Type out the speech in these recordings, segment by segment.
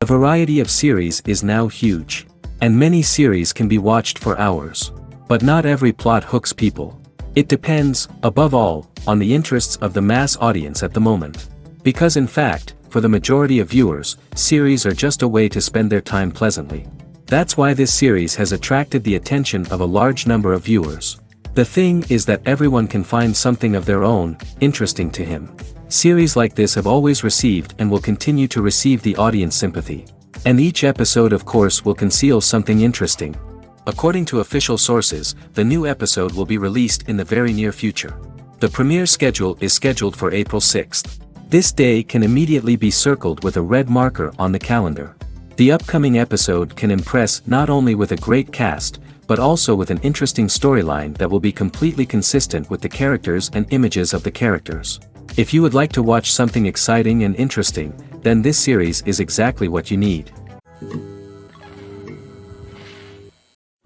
The variety of series is now huge. And many series can be watched for hours. But not every plot hooks people. It depends, above all, on the interests of the mass audience at the moment. Because in fact, for the majority of viewers, series are just a way to spend their time pleasantly. That's why this series has attracted the attention of a large number of viewers. The thing is that everyone can find something of their own, interesting to him. Series like this have always received and will continue to receive the audience sympathy. And each episode of course will conceal something interesting. According to official sources, the new episode will be released in the very near future. The premiere schedule is scheduled for April 6th. This day can immediately be circled with a red marker on the calendar. The upcoming episode can impress not only with a great cast, but also with an interesting storyline that will be completely consistent with the characters and images of the characters. If you would like to watch something exciting and interesting, then this series is exactly what you need.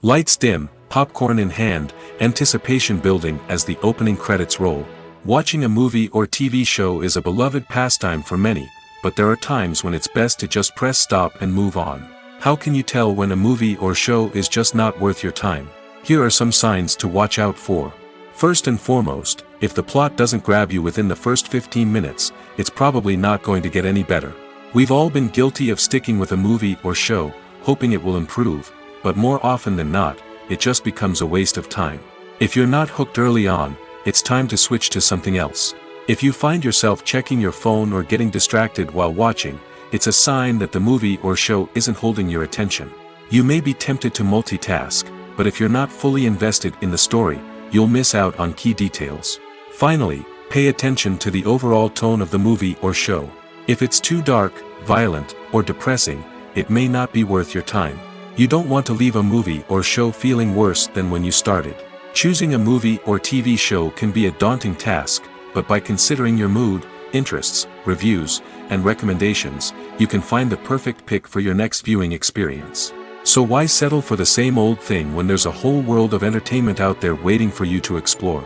Lights dim, popcorn in hand, anticipation building as the opening credits roll. Watching a movie or TV show is a beloved pastime for many, but there are times when it's best to just press stop and move on. How can you tell when a movie or show is just not worth your time? Here are some signs to watch out for. First and foremost, if the plot doesn't grab you within the first 15 minutes, it's probably not going to get any better. We've all been guilty of sticking with a movie or show, hoping it will improve, but more often than not, it just becomes a waste of time. If you're not hooked early on, it's time to switch to something else. If you find yourself checking your phone or getting distracted while watching, it's a sign that the movie or show isn't holding your attention. You may be tempted to multitask, but if you're not fully invested in the story, you'll miss out on key details. Finally, pay attention to the overall tone of the movie or show. If it's too dark, violent, or depressing, it may not be worth your time. You don't want to leave a movie or show feeling worse than when you started. Choosing a movie or TV show can be a daunting task, but by considering your mood, interests, reviews, and recommendations, you can find the perfect pick for your next viewing experience. So why settle for the same old thing when there's a whole world of entertainment out there waiting for you to explore?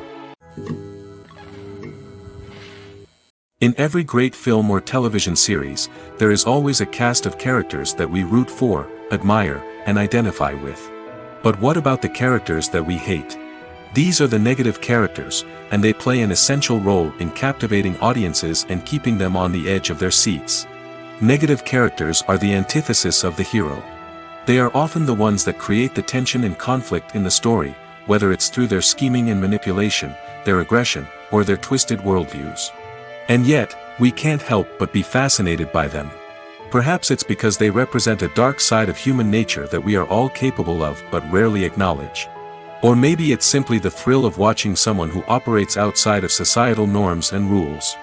In every great film or television series, there is always a cast of characters that we root for, admire, and identify with. But what about the characters that we hate? These are the negative characters, and they play an essential role in captivating audiences and keeping them on the edge of their seats. Negative characters are the antithesis of the hero. They are often the ones that create the tension and conflict in the story, whether it's through their scheming and manipulation, their aggression, or their twisted worldviews. And yet, we can't help but be fascinated by them. Perhaps it's because they represent a dark side of human nature that we are all capable of but rarely acknowledge. Or maybe it's simply the thrill of watching someone who operates outside of societal norms and rules.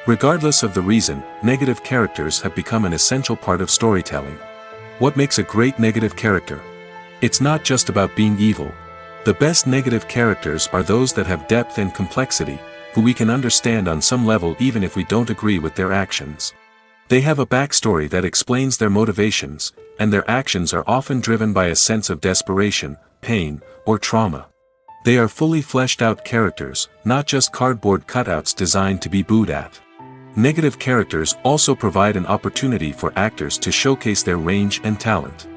Regardless of the reason, negative characters have become an essential part of storytelling. What makes a great negative character? It's not just about being evil. The best negative characters are those that have depth and complexity, who we can understand on some level even if we don't agree with their actions. They have a backstory that explains their motivations, and their actions are often driven by a sense of desperation, pain, or trauma. They are fully fleshed out characters, not just cardboard cutouts designed to be booed at. Negative characters also provide an opportunity for actors to showcase their range and talent.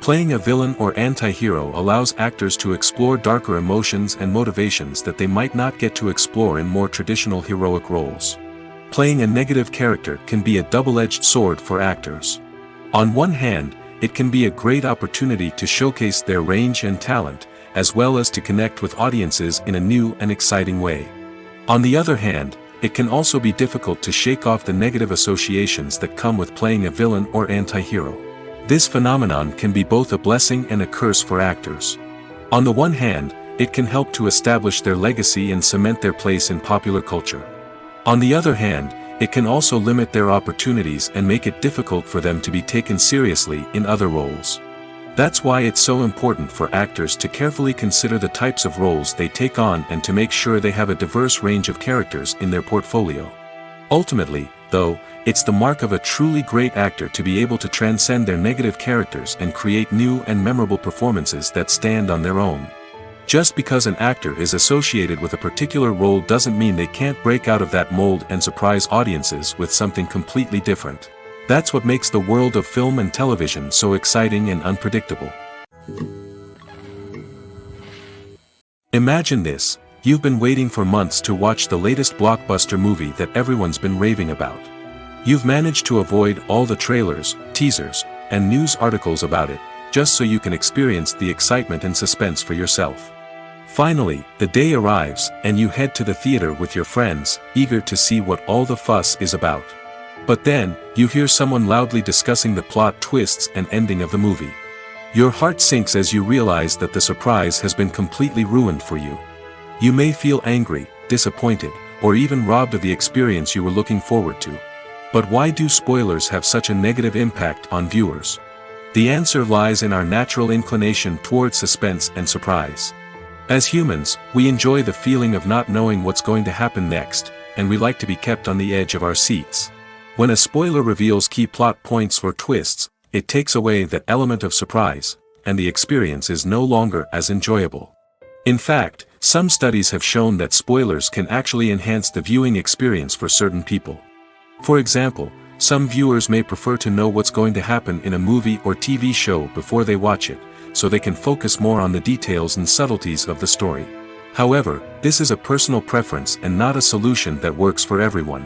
Playing a villain or anti-hero allows actors to explore darker emotions and motivations that they might not get to explore in more traditional heroic roles. Playing a negative character can be a double-edged sword for actors. On one hand, it can be a great opportunity to showcase their range and talent, as well as to connect with audiences in a new and exciting way. On the other hand, it can also be difficult to shake off the negative associations that come with playing a villain or anti-hero. This phenomenon can be both a blessing and a curse for actors. On the one hand, it can help to establish their legacy and cement their place in popular culture. On the other hand, it can also limit their opportunities and make it difficult for them to be taken seriously in other roles. That's why it's so important for actors to carefully consider the types of roles they take on and to make sure they have a diverse range of characters in their portfolio. Ultimately, though, it's the mark of a truly great actor to be able to transcend their negative characters and create new and memorable performances that stand on their own. Just because an actor is associated with a particular role doesn't mean they can't break out of that mold and surprise audiences with something completely different. That's what makes the world of film and television so exciting and unpredictable. Imagine this: you've been waiting for months to watch the latest blockbuster movie that everyone's been raving about. You've managed to avoid all the trailers, teasers, and news articles about it, just so you can experience the excitement and suspense for yourself. Finally, the day arrives, and you head to the theater with your friends, eager to see what all the fuss is about. But then, you hear someone loudly discussing the plot twists and ending of the movie. Your heart sinks as you realize that the surprise has been completely ruined for you. You may feel angry, disappointed, or even robbed of the experience you were looking forward to. But why do spoilers have such a negative impact on viewers? The answer lies in our natural inclination toward suspense and surprise. As humans, we enjoy the feeling of not knowing what's going to happen next, and we like to be kept on the edge of our seats. When a spoiler reveals key plot points or twists, it takes away that element of surprise, and the experience is no longer as enjoyable. In fact, some studies have shown that spoilers can actually enhance the viewing experience for certain people. For example, some viewers may prefer to know what's going to happen in a movie or TV show before they watch it, so they can focus more on the details and subtleties of the story. However, this is a personal preference and not a solution that works for everyone.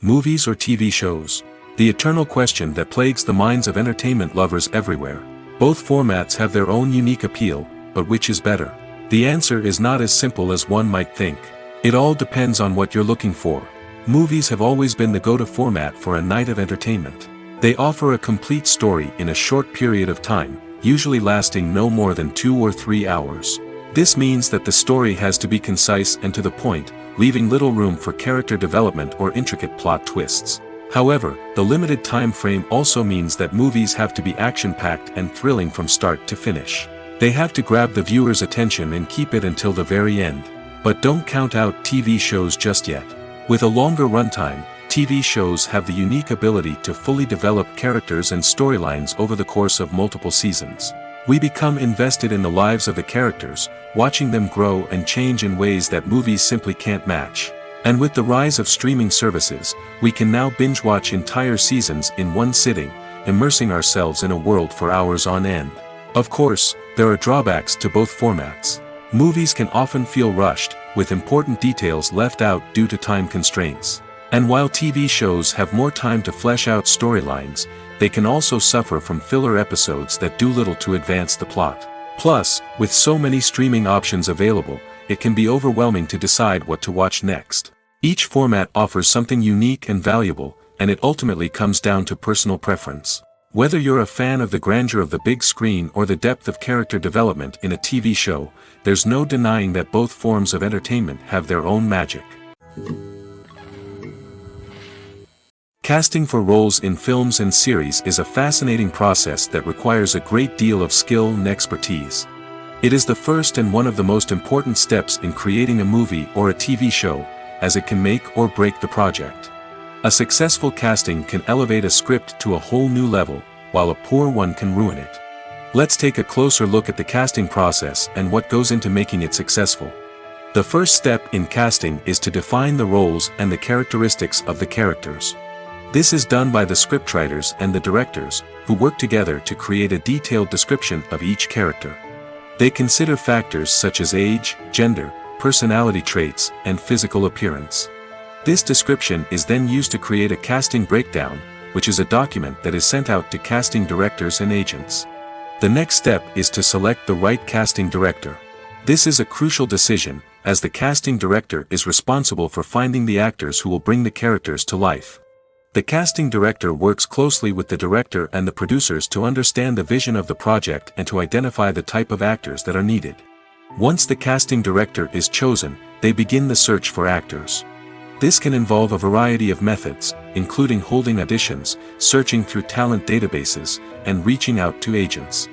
Movies or TV shows? The eternal question that plagues the minds of entertainment lovers everywhere. Both formats have their own unique appeal, but which is better? The answer is not as simple as one might think. It all depends on what you're looking for. Movies have always been the go-to format for a night of entertainment. They offer a complete story in a short period of time, usually lasting no more than 2 or 3 hours. This means that the story has to be concise and to the point, leaving little room for character development or intricate plot twists. However, the limited time frame also means that movies have to be action-packed and thrilling from start to finish. They have to grab the viewer's attention and keep it until the very end. But don't count out TV shows just yet. With a longer runtime, TV shows have the unique ability to fully develop characters and storylines over the course of multiple seasons. We become invested in the lives of the characters, watching them grow and change in ways that movies simply can't match. And with the rise of streaming services, we can now binge-watch entire seasons in one sitting, immersing ourselves in a world for hours on end. Of course, there are drawbacks to both formats. Movies can often feel rushed, with important details left out due to time constraints. And while TV shows have more time to flesh out storylines, they can also suffer from filler episodes that do little to advance the plot. Plus, with so many streaming options available, it can be overwhelming to decide what to watch next. Each format offers something unique and valuable, and it ultimately comes down to personal preference. Whether you're a fan of the grandeur of the big screen or the depth of character development in a TV show, there's no denying that both forms of entertainment have their own magic. Casting for roles in films and series is a fascinating process that requires a great deal of skill and expertise. It is the first and one of the most important steps in creating a movie or a TV show, as it can make or break the project. A successful casting can elevate a script to a whole new level, while a poor one can ruin it. Let's take a closer look at the casting process and what goes into making it successful. The first step in casting is to define the roles and the characteristics of the characters. This is done by the scriptwriters and the directors, who work together to create a detailed description of each character. They consider factors such as age, gender, personality traits, and physical appearance. This description is then used to create a casting breakdown, which is a document that is sent out to casting directors and agents. The next step is to select the right casting director. This is a crucial decision, as the casting director is responsible for finding the actors who will bring the characters to life. The casting director works closely with the director and the producers to understand the vision of the project and to identify the type of actors that are needed. Once the casting director is chosen, they begin the search for actors. This can involve a variety of methods, including holding auditions, searching through talent databases, and reaching out to agents.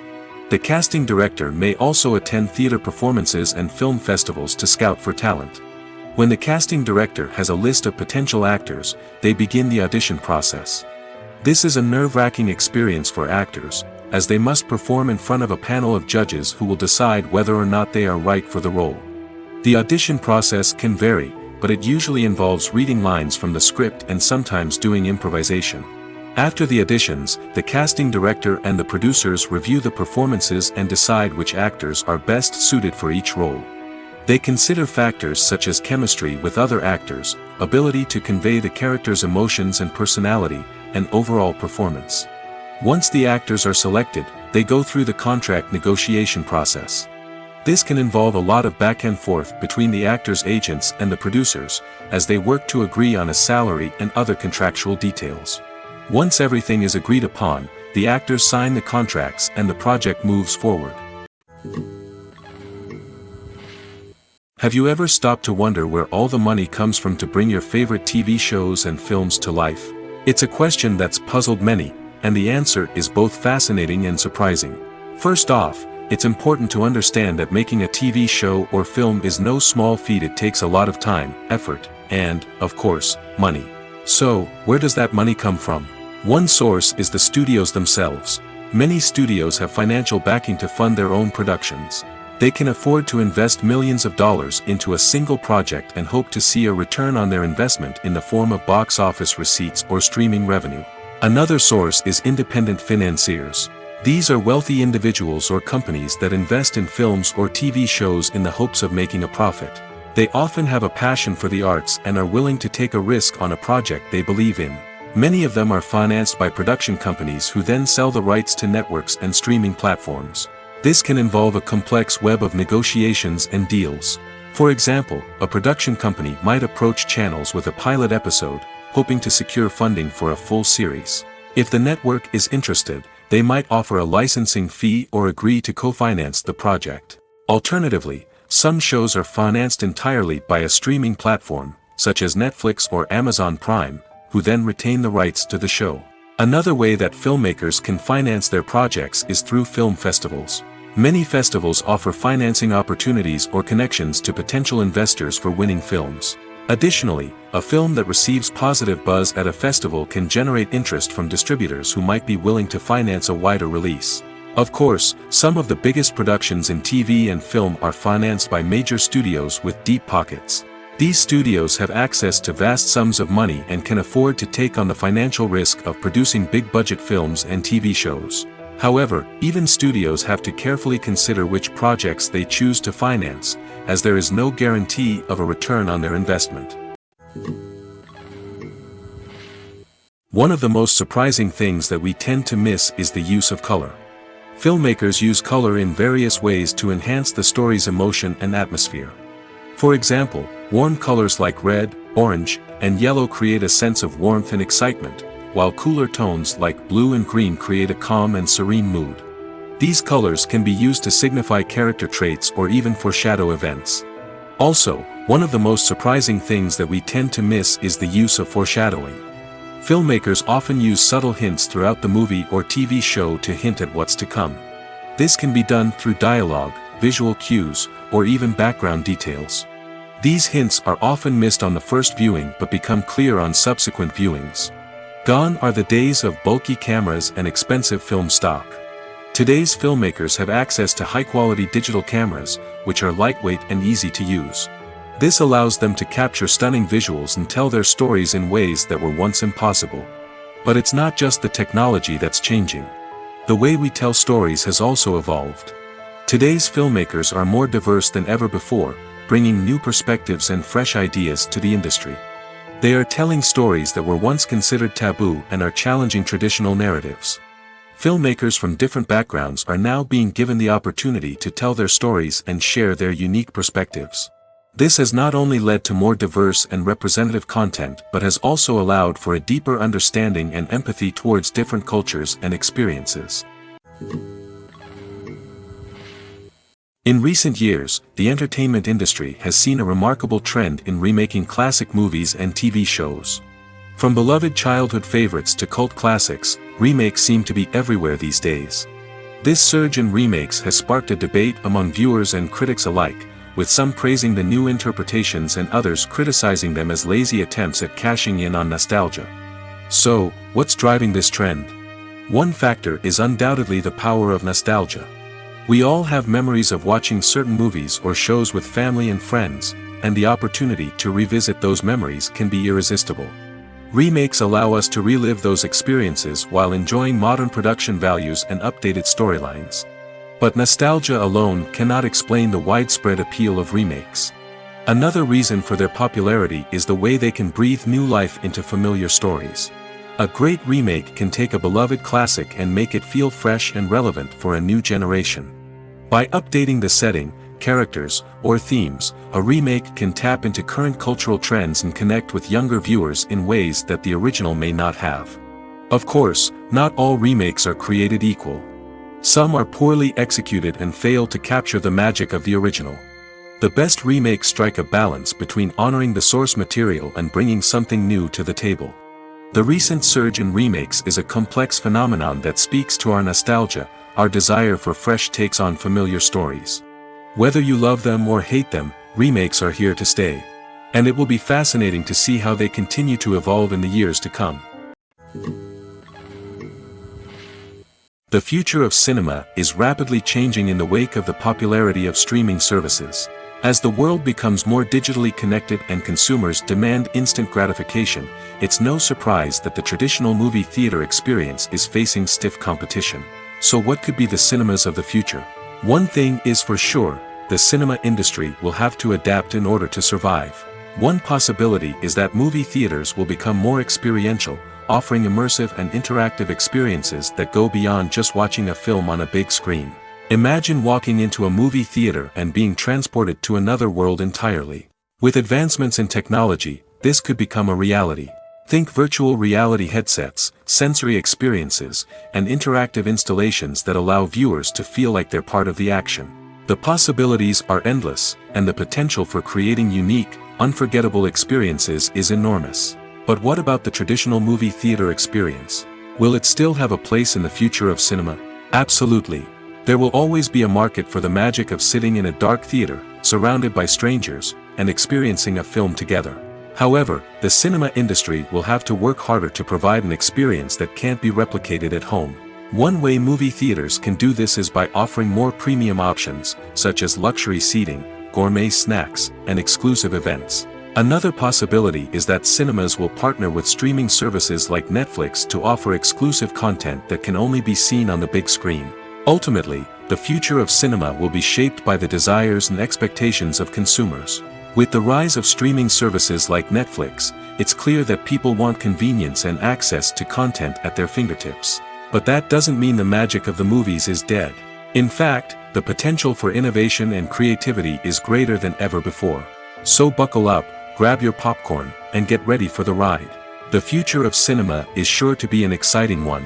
The casting director may also attend theater performances and film festivals to scout for talent. When the casting director has a list of potential actors, they begin the audition process. This is a nerve-wracking experience for actors, as they must perform in front of a panel of judges who will decide whether or not they are right for the role. The audition process can vary, but it usually involves reading lines from the script and sometimes doing improvisation. After the auditions, the casting director and the producers review the performances and decide which actors are best suited for each role. They consider factors such as chemistry with other actors, ability to convey the character's emotions and personality, and overall performance. Once the actors are selected, they go through the contract negotiation process. This can involve a lot of back and forth between the actors' agents and the producers, as they work to agree on a salary and other contractual details. Once everything is agreed upon, the actors sign the contracts and the project moves forward. Have you ever stopped to wonder where all the money comes from to bring your favorite TV shows and films to life? It's a question that's puzzled many, and the answer is both fascinating and surprising. First off, it's important to understand that making a TV show or film is no small feat. It takes a lot of time, effort, and, of course, money. So, where does that money come from? One source is the studios themselves. Many studios have financial backing to fund their own productions. They can afford to invest millions of dollars into a single project and hope to see a return on their investment in the form of box office receipts or streaming revenue. Another source is independent financiers. These are wealthy individuals or companies that invest in films or TV shows in the hopes of making a profit. They often have a passion for the arts and are willing to take a risk on a project they believe in. Many of them are financed by production companies who then sell the rights to networks and streaming platforms. This can involve a complex web of negotiations and deals. For example, a production company might approach channels with a pilot episode, hoping to secure funding for a full series. If the network is interested, they might offer a licensing fee or agree to co-finance the project. Alternatively, some shows are financed entirely by a streaming platform, such as Netflix or Amazon Prime, who then retain the rights to the show. Another way that filmmakers can finance their projects is through film festivals. Many festivals offer financing opportunities or connections to potential investors for winning films. Additionally, a film that receives positive buzz at a festival can generate interest from distributors who might be willing to finance a wider release. Of course, some of the biggest productions in TV and film are financed by major studios with deep pockets. These studios have access to vast sums of money and can afford to take on the financial risk of producing big-budget films and TV shows. However, even studios have to carefully consider which projects they choose to finance, as there is no guarantee of a return on their investment. One of the most surprising things that we tend to miss is the use of color. Filmmakers use color in various ways to enhance the story's emotion and atmosphere. For example, warm colors like red, orange, and yellow create a sense of warmth and excitement, while cooler tones like blue and green create a calm and serene mood. These colors can be used to signify character traits or even foreshadow events. Also, one of the most surprising things that we tend to miss is the use of foreshadowing. Filmmakers often use subtle hints throughout the movie or TV show to hint at what's to come. This can be done through dialogue, visual cues, or even background details. These hints are often missed on the first viewing but become clear on subsequent viewings. Gone are the days of bulky cameras and expensive film stock. Today's filmmakers have access to high-quality digital cameras, which are lightweight and easy to use. This allows them to capture stunning visuals and tell their stories in ways that were once impossible. But it's not just the technology that's changing. The way we tell stories has also evolved. Today's filmmakers are more diverse than ever before, bringing new perspectives and fresh ideas to the industry. They are telling stories that were once considered taboo and are challenging traditional narratives. Filmmakers from different backgrounds are now being given the opportunity to tell their stories and share their unique perspectives. This has not only led to more diverse and representative content but has also allowed for a deeper understanding and empathy towards different cultures and experiences. In recent years, the entertainment industry has seen a remarkable trend in remaking classic movies and TV shows. From beloved childhood favorites to cult classics, remakes seem to be everywhere these days. This surge in remakes has sparked a debate among viewers and critics alike, with some praising the new interpretations and others criticizing them as lazy attempts at cashing in on nostalgia. So, what's driving this trend? One factor is undoubtedly the power of nostalgia. We all have memories of watching certain movies or shows with family and friends, and the opportunity to revisit those memories can be irresistible. Remakes allow us to relive those experiences while enjoying modern production values and updated storylines. But nostalgia alone cannot explain the widespread appeal of remakes. Another reason for their popularity is the way they can breathe new life into familiar stories. A great remake can take a beloved classic and make it feel fresh and relevant for a new generation. By updating the setting, characters, or themes, a remake can tap into current cultural trends and connect with younger viewers in ways that the original may not have. Of course, not all remakes are created equal. Some are poorly executed and fail to capture the magic of the original. The best remakes strike a balance between honoring the source material and bringing something new to the table. The recent surge in remakes is a complex phenomenon that speaks to our nostalgia, our desire for fresh takes on familiar stories. Whether you love them or hate them, remakes are here to stay. And it will be fascinating to see how they continue to evolve in the years to come. The future of cinema is rapidly changing in the wake of the popularity of streaming services. As the world becomes more digitally connected and consumers demand instant gratification, it's no surprise that the traditional movie theater experience is facing stiff competition. So what could be the cinemas of the future? One thing is for sure, the cinema industry will have to adapt in order to survive. One possibility is that movie theaters will become more experiential, offering immersive and interactive experiences that go beyond just watching a film on a big screen. Imagine walking into a movie theater and being transported to another world entirely. With advancements in technology, this could become a reality. Think virtual reality headsets, sensory experiences, and interactive installations that allow viewers to feel like they're part of the action. The possibilities are endless, and the potential for creating unique, unforgettable experiences is enormous. But what about the traditional movie theater experience? Will it still have a place in the future of cinema? Absolutely. There will always be a market for the magic of sitting in a dark theater, surrounded by strangers, and experiencing a film together. However, the cinema industry will have to work harder to provide an experience that can't be replicated at home. One way movie theaters can do this is by offering more premium options, such as luxury seating, gourmet snacks, and exclusive events. Another possibility is that cinemas will partner with streaming services like Netflix to offer exclusive content that can only be seen on the big screen. Ultimately, the future of cinema will be shaped by the desires and expectations of consumers. With the rise of streaming services like Netflix, it's clear that people want convenience and access to content at their fingertips. But that doesn't mean the magic of the movies is dead. In fact, the potential for innovation and creativity is greater than ever before. So buckle up, grab your popcorn, and get ready for the ride. The future of cinema is sure to be an exciting one.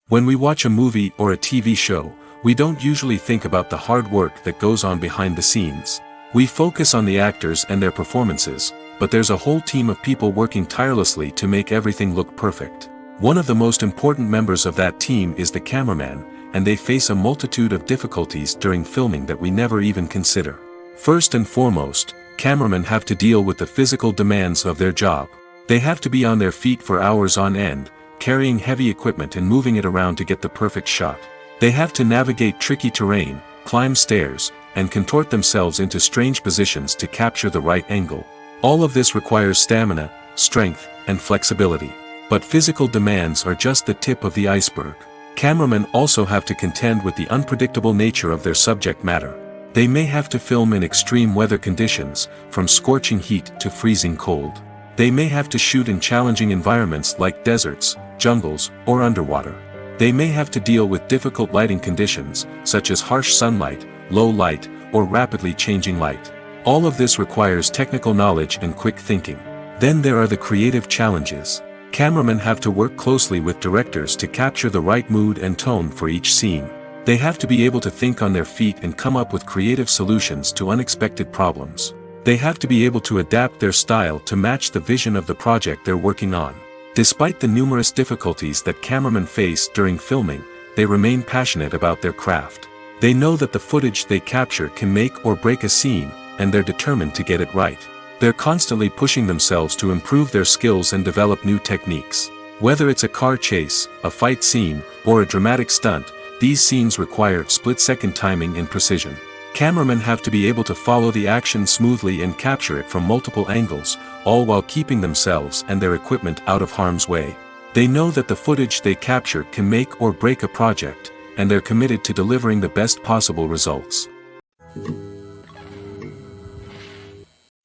When we watch a movie or a TV show, we don't usually think about the hard work that goes on behind the scenes. We focus on the actors and their performances, but there's a whole team of people working tirelessly to make everything look perfect. One of the most important members of that team is the cameraman, and they face a multitude of difficulties during filming that we never even consider. First and foremost, cameramen have to deal with the physical demands of their job. They have to be on their feet for hours on end, carrying heavy equipment and moving it around to get the perfect shot. They have to navigate tricky terrain, climb stairs, and contort themselves into strange positions to capture the right angle. All of this requires stamina, strength, and flexibility. But physical demands are just the tip of the iceberg. Cameramen also have to contend with the unpredictable nature of their subject matter. They may have to film in extreme weather conditions, from scorching heat to freezing cold. They may have to shoot in challenging environments like deserts, jungles, or underwater. They may have to deal with difficult lighting conditions, such as harsh sunlight, low light, or rapidly changing light. All of this requires technical knowledge and quick thinking. Then there are the creative challenges. Cameramen have to work closely with directors to capture the right mood and tone for each scene. They have to be able to think on their feet and come up with creative solutions to unexpected problems. They have to be able to adapt their style to match the vision of the project they're working on. Despite the numerous difficulties that cameramen face during filming, they remain passionate about their craft. They know that the footage they capture can make or break a scene, and they're determined to get it right. They're constantly pushing themselves to improve their skills and develop new techniques. Whether it's a car chase, a fight scene, or a dramatic stunt, these scenes require split-second timing and precision. Cameramen have to be able to follow the action smoothly and capture it from multiple angles, all while keeping themselves and their equipment out of harm's way. They know that the footage they capture can make or break a project, and they're committed to delivering the best possible results.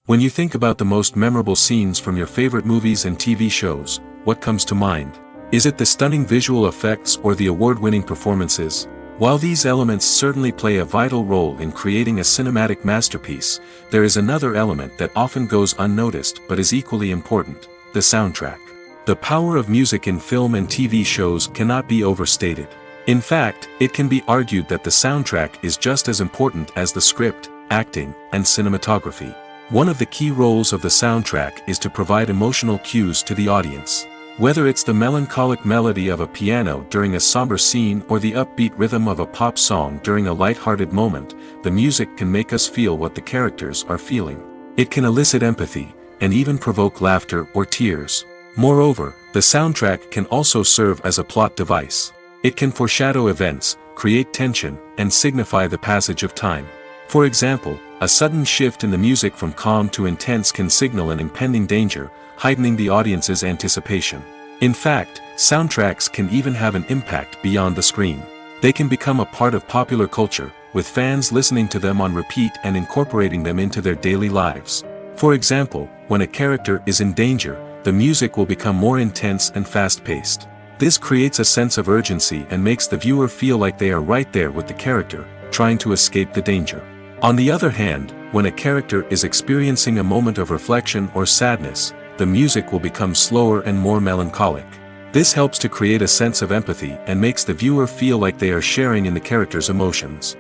When you think about the most memorable scenes from your favorite movies and TV shows, what comes to mind? Is it the stunning visual effects or the award-winning performances? While these elements certainly play a vital role in creating a cinematic masterpiece, there is another element that often goes unnoticed but is equally important: the soundtrack. The power of music in film and TV shows cannot be overstated. In fact, it can be argued that the soundtrack is just as important as the script, acting, and cinematography. One of the key roles of the soundtrack is to provide emotional cues to the audience. Whether it's the melancholic melody of a piano during a somber scene or the upbeat rhythm of a pop song during a light-hearted moment, the music can make us feel what the characters are feeling. It can elicit empathy, and even provoke laughter or tears. Moreover, the soundtrack can also serve as a plot device. It can foreshadow events, create tension, and signify the passage of time. For example, a sudden shift in the music from calm to intense can signal an impending danger, heightening the audience's anticipation. In fact, soundtracks can even have an impact beyond the screen. They can become a part of popular culture, with fans listening to them on repeat and incorporating them into their daily lives. For example, when a character is in danger, the music will become more intense and fast-paced. This creates a sense of urgency and makes the viewer feel like they are right there with the character, trying to escape the danger. On the other hand, when a character is experiencing a moment of reflection or sadness, the music will become slower and more melancholic. This helps to create a sense of empathy and makes the viewer feel like they are sharing in the character's emotions.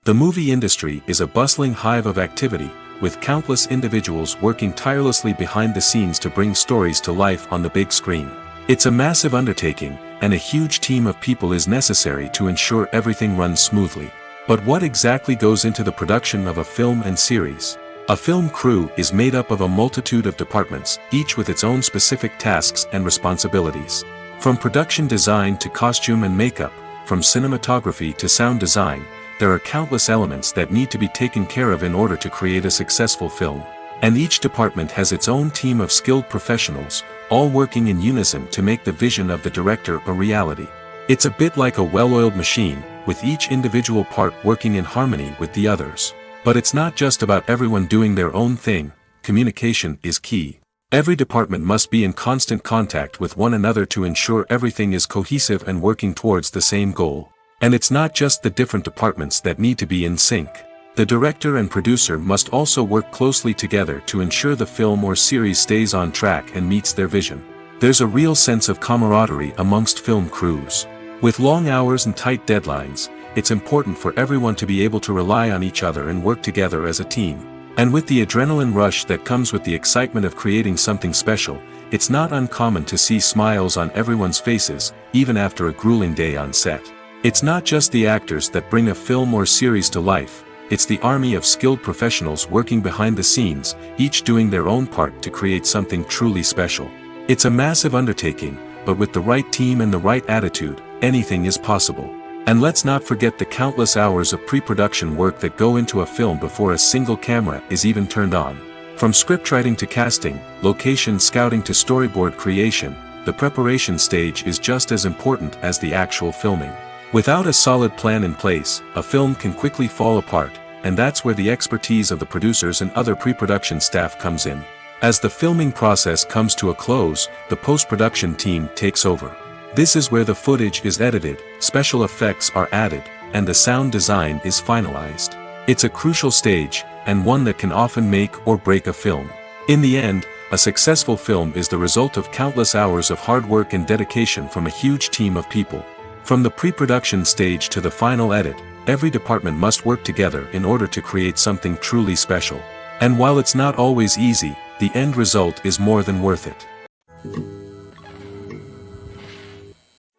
The movie industry is a bustling hive of activity, with countless individuals working tirelessly behind the scenes to bring stories to life on the big screen. It's a massive undertaking, and a huge team of people is necessary to ensure everything runs smoothly. But what exactly goes into the production of a film and series? A film crew is made up of a multitude of departments, each with its own specific tasks and responsibilities. From production design to costume and makeup, from cinematography to sound design, there are countless elements that need to be taken care of in order to create a successful film. And each department has its own team of skilled professionals, all working in unison to make the vision of the director a reality. It's a bit like a well-oiled machine, with each individual part working in harmony with the others. But it's not just about everyone doing their own thing. Communication is key. Every department must be in constant contact with one another to ensure everything is cohesive and working towards the same goal. And it's not just the different departments that need to be in sync. The director and producer must also work closely together to ensure the film or series stays on track and meets their vision. There's a real sense of camaraderie amongst film crews. With long hours and tight deadlines, it's important for everyone to be able to rely on each other and work together as a team. And with the adrenaline rush that comes with the excitement of creating something special, it's not uncommon to see smiles on everyone's faces, even after a grueling day on set. It's not just the actors that bring a film or series to life, it's the army of skilled professionals working behind the scenes, each doing their own part to create something truly special. It's a massive undertaking, but with the right team and the right attitude, anything is possible. And let's not forget the countless hours of pre-production work that go into a film before a single camera is even turned on. From scriptwriting to casting, location scouting to storyboard creation, the preparation stage is just as important as the actual filming. Without a solid plan in place, a film can quickly fall apart, and that's where the expertise of the producers and other pre-production staff comes in. As the filming process comes to a close, the post-production team takes over. This is where the footage is edited, special effects are added, and the sound design is finalized. It's a crucial stage, and one that can often make or break a film. In the end, a successful film is the result of countless hours of hard work and dedication from a huge team of people. From the pre-production stage to the final edit, every department must work together in order to create something truly special. And while it's not always easy, the end result is more than worth it.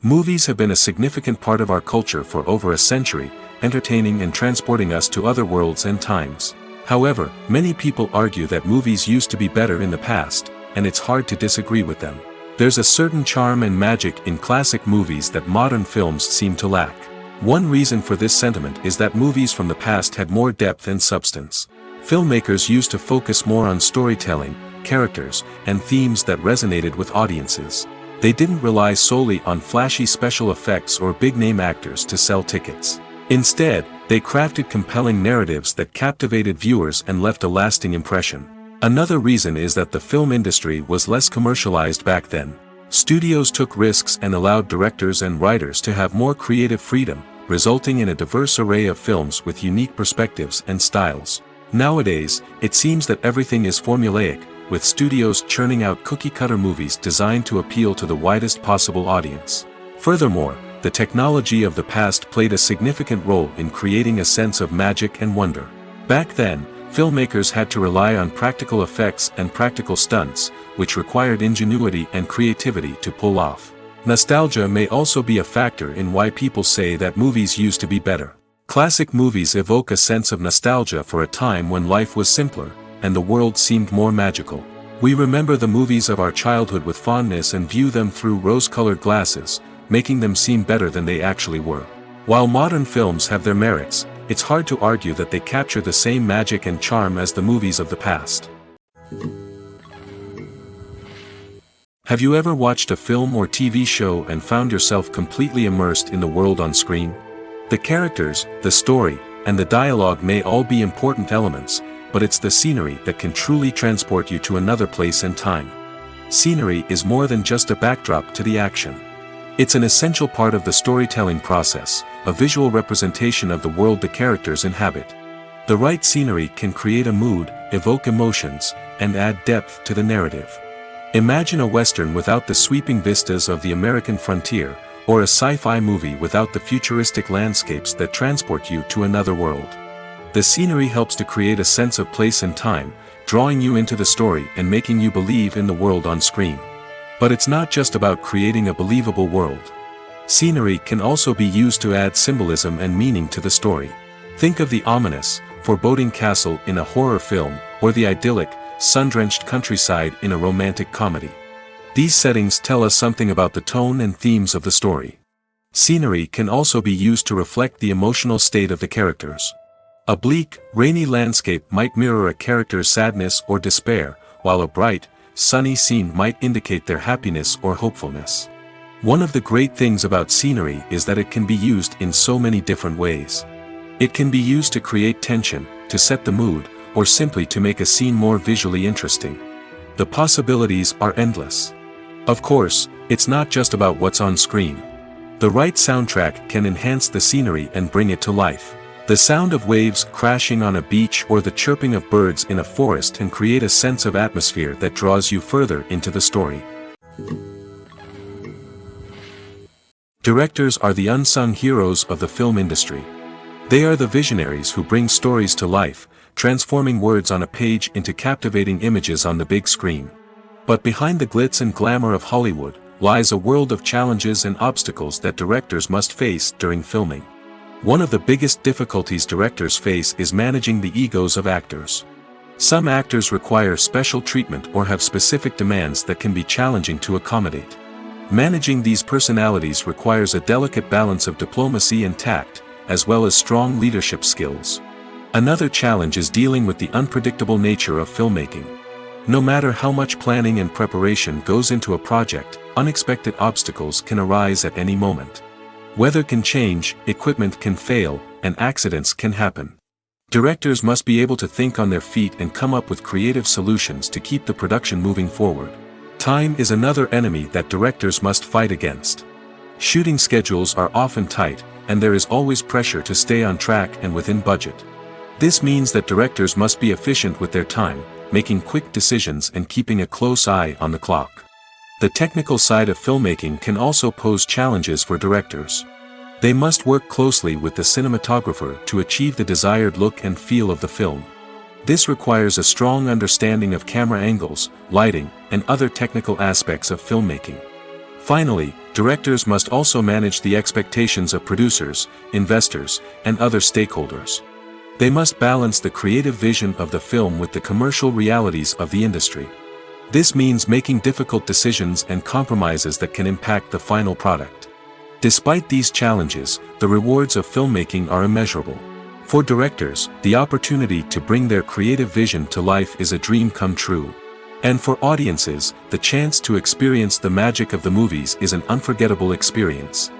Movies have been a significant part of our culture for over a century, entertaining and transporting us to other worlds and times. However, many people argue that movies used to be better in the past, and it's hard to disagree with them. There's a certain charm and magic in classic movies that modern films seem to lack. One reason for this sentiment is that movies from the past had more depth and substance. Filmmakers used to focus more on storytelling, characters, and themes that resonated with audiences. They didn't rely solely on flashy special effects or big-name actors to sell tickets. Instead, they crafted compelling narratives that captivated viewers and left a lasting impression. Another reason is that the film industry was less commercialized back then. Studios took risks and allowed directors and writers to have more creative freedom, resulting in a diverse array of films with unique perspectives and styles. Nowadays, it seems that everything is formulaic, with studios churning out cookie-cutter movies designed to appeal to the widest possible audience. Furthermore, the technology of the past played a significant role in creating a sense of magic and wonder. Back then, filmmakers had to rely on practical effects and practical stunts, which required ingenuity and creativity to pull off. Nostalgia may also be a factor in why people say that movies used to be better. Classic movies evoke a sense of nostalgia for a time when life was simpler, and the world seemed more magical. We remember the movies of our childhood with fondness and view them through rose-colored glasses, making them seem better than they actually were. While modern films have their merits, it's hard to argue that they capture the same magic and charm as the movies of the past. Have you ever watched a film or TV show and found yourself completely immersed in the world on screen? The characters, the story, and the dialogue may all be important elements, but it's the scenery that can truly transport you to another place and time. Scenery is more than just a backdrop to the action. It's an essential part of the storytelling process, a visual representation of the world the characters inhabit. The right scenery can create a mood, evoke emotions, and add depth to the narrative. Imagine a Western without the sweeping vistas of the American frontier, or a sci-fi movie without the futuristic landscapes that transport you to another world. The scenery helps to create a sense of place and time, drawing you into the story and making you believe in the world on screen. But it's not just about creating a believable world. Scenery can also be used to add symbolism and meaning to the story. Think of the ominous, foreboding castle in a horror film, or the idyllic, sun-drenched countryside in a romantic comedy. These settings tell us something about the tone and themes of the story. Scenery can also be used to reflect the emotional state of the characters. A bleak, rainy landscape might mirror a character's sadness or despair, while a bright, sunny scene might indicate their happiness or hopefulness. One of the great things about scenery is that it can be used in so many different ways. It can be used to create tension, to set the mood, or simply to make a scene more visually interesting. The possibilities are endless. Of course, it's not just about what's on screen. The right soundtrack can enhance the scenery and bring it to life. The sound of waves crashing on a beach or the chirping of birds in a forest can create a sense of atmosphere that draws you further into the story. Directors are the unsung heroes of the film industry. They are the visionaries who bring stories to life, transforming words on a page into captivating images on the big screen. But behind the glitz and glamour of Hollywood lies a world of challenges and obstacles that directors must face during filming. One of the biggest difficulties directors face is managing the egos of actors. Some actors require special treatment or have specific demands that can be challenging to accommodate. Managing these personalities requires a delicate balance of diplomacy and tact, as well as strong leadership skills. Another challenge is dealing with the unpredictable nature of filmmaking. No matter how much planning and preparation goes into a project, unexpected obstacles can arise at any moment. Weather can change, equipment can fail, and accidents can happen. Directors must be able to think on their feet and come up with creative solutions to keep the production moving forward. Time is another enemy that directors must fight against. Shooting schedules are often tight, and there is always pressure to stay on track and within budget. This means that directors must be efficient with their time, making quick decisions and keeping a close eye on the clock. The technical side of filmmaking can also pose challenges for directors. They must work closely with the cinematographer to achieve the desired look and feel of the film. This requires a strong understanding of camera angles, lighting, and other technical aspects of filmmaking. Finally, directors must also manage the expectations of producers, investors, and other stakeholders. They must balance the creative vision of the film with the commercial realities of the industry. This means making difficult decisions and compromises that can impact the final product. Despite these challenges, the rewards of filmmaking are immeasurable. For directors, the opportunity to bring their creative vision to life is a dream come true. And for audiences, the chance to experience the magic of the movies is an unforgettable experience.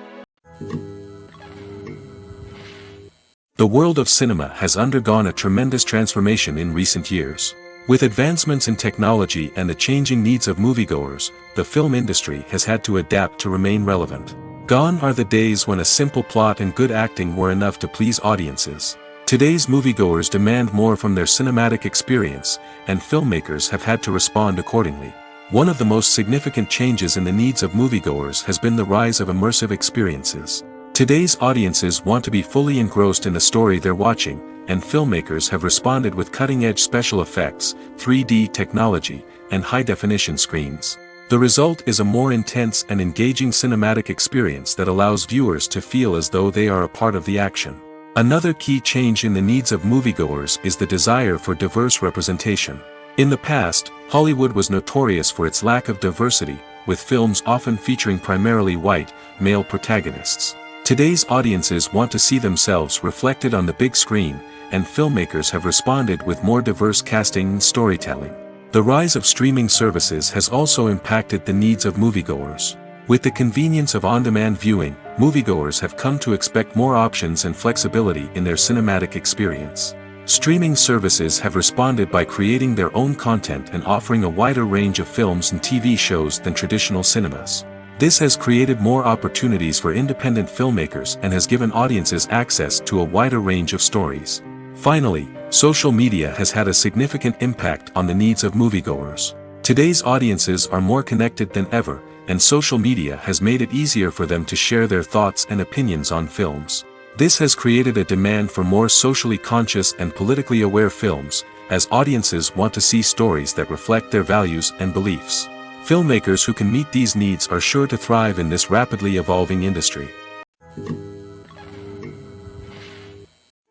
The world of cinema has undergone a tremendous transformation in recent years. With advancements in technology and the changing needs of moviegoers, the film industry has had to adapt to remain relevant. Gone are the days when a simple plot and good acting were enough to please audiences. Today's moviegoers demand more from their cinematic experience, and filmmakers have had to respond accordingly. One of the most significant changes in the needs of moviegoers has been the rise of immersive experiences. Today's audiences want to be fully engrossed in the story they're watching, and filmmakers have responded with cutting-edge special effects, 3D technology, and high-definition screens. The result is a more intense and engaging cinematic experience that allows viewers to feel as though they are a part of the action. Another key change in the needs of moviegoers is the desire for diverse representation. In the past, Hollywood was notorious for its lack of diversity, with films often featuring primarily white, male protagonists. Today's audiences want to see themselves reflected on the big screen, and filmmakers have responded with more diverse casting and storytelling. The rise of streaming services has also impacted the needs of moviegoers. With the convenience of on-demand viewing, moviegoers have come to expect more options and flexibility in their cinematic experience. Streaming services have responded by creating their own content and offering a wider range of films and TV shows than traditional cinemas. This has created more opportunities for independent filmmakers and has given audiences access to a wider range of stories. Finally, social media has had a significant impact on the needs of moviegoers. Today's audiences are more connected than ever, and social media has made it easier for them to share their thoughts and opinions on films. This has created a demand for more socially conscious and politically aware films, as audiences want to see stories that reflect their values and beliefs. Filmmakers who can meet these needs are sure to thrive in this rapidly evolving industry.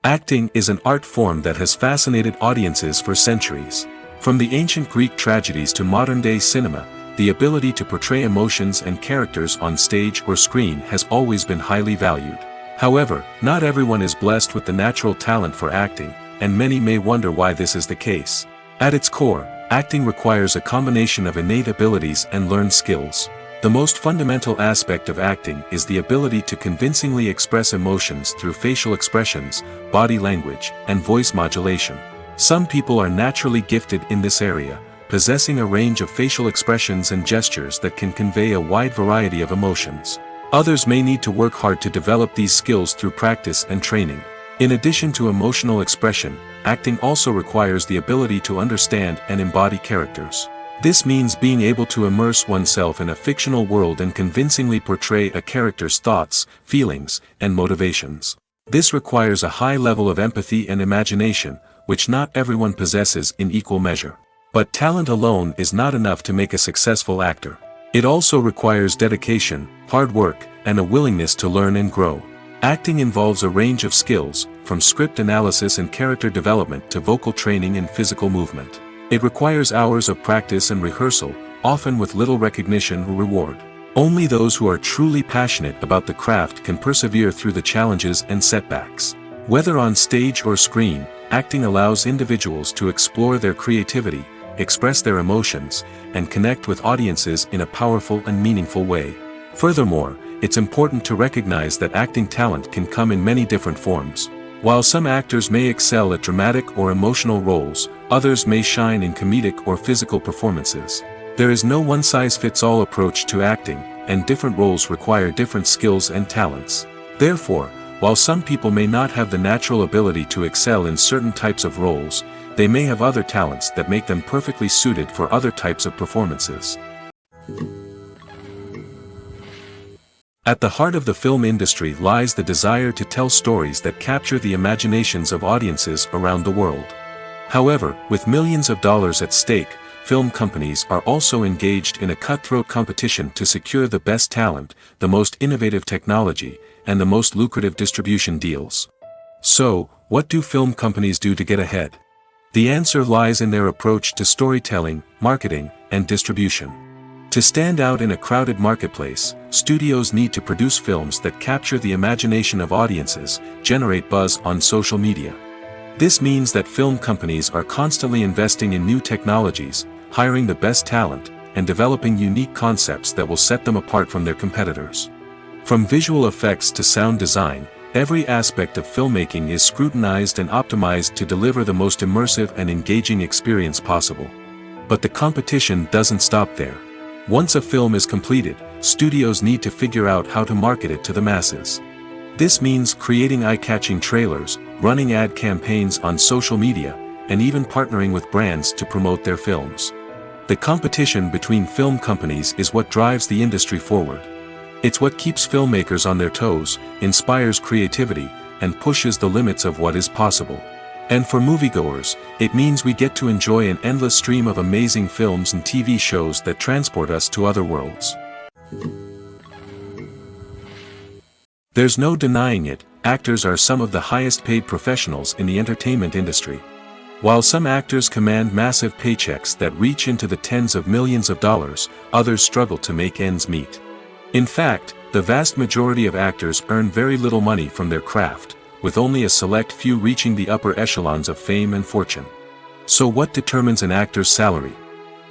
Acting is an art form that has fascinated audiences for centuries. From the ancient Greek tragedies to modern-day cinema, the ability to portray emotions and characters on stage or screen has always been highly valued. However, not everyone is blessed with the natural talent for acting, and many may wonder why this is the case. At its core, acting requires a combination of innate abilities and learned skills. The most fundamental aspect of acting is the ability to convincingly express emotions through facial expressions, body language, and voice modulation. Some people are naturally gifted in this area, possessing a range of facial expressions and gestures that can convey a wide variety of emotions. Others may need to work hard to develop these skills through practice and training. In addition to emotional expression, acting also requires the ability to understand and embody characters. This means being able to immerse oneself in a fictional world and convincingly portray a character's thoughts, feelings, and motivations. This requires a high level of empathy and imagination, which not everyone possesses in equal measure. But talent alone is not enough to make a successful actor. It also requires dedication, hard work, and a willingness to learn and grow. Acting involves a range of skills, from script analysis and character development to vocal training and physical movement. It requires hours of practice and rehearsal, often with little recognition or reward. Only those who are truly passionate about the craft can persevere through the challenges and setbacks. Whether on stage or screen, acting allows individuals to explore their creativity, express their emotions, and connect with audiences in a powerful and meaningful way. Furthermore, it's important to recognize that acting talent can come in many different forms. While some actors may excel at dramatic or emotional roles, others may shine in comedic or physical performances. There is no one-size-fits-all approach to acting, and different roles require different skills and talents. Therefore, while some people may not have the natural ability to excel in certain types of roles, they may have other talents that make them perfectly suited for other types of performances. At the heart of the film industry lies the desire to tell stories that capture the imaginations of audiences around the world. However, with millions of dollars at stake, film companies are also engaged in a cutthroat competition to secure the best talent, the most innovative technology, and the most lucrative distribution deals. So, what do film companies do to get ahead? The answer lies in their approach to storytelling, marketing, and distribution. To stand out in a crowded marketplace, studios need to produce films that capture the imagination of audiences, generate buzz on social media. This means that film companies are constantly investing in new technologies, hiring the best talent, and developing unique concepts that will set them apart from their competitors. From visual effects to sound design, every aspect of filmmaking is scrutinized and optimized to deliver the most immersive and engaging experience possible. But the competition doesn't stop there. Once a film is completed, studios need to figure out how to market it to the masses. This means creating eye-catching trailers, running ad campaigns on social media, and even partnering with brands to promote their films. The competition between film companies is what drives the industry forward. It's what keeps filmmakers on their toes, inspires creativity, and pushes the limits of what is possible. And for moviegoers, it means we get to enjoy an endless stream of amazing films and TV shows that transport us to other worlds. There's no denying it, actors are some of the highest paid professionals in the entertainment industry. While some actors command massive paychecks that reach into the tens of millions of dollars, others struggle to make ends meet. In fact, the vast majority of actors earn very little money from their craft, with only a select few reaching the upper echelons of fame and fortune. So what determines an actor's salary?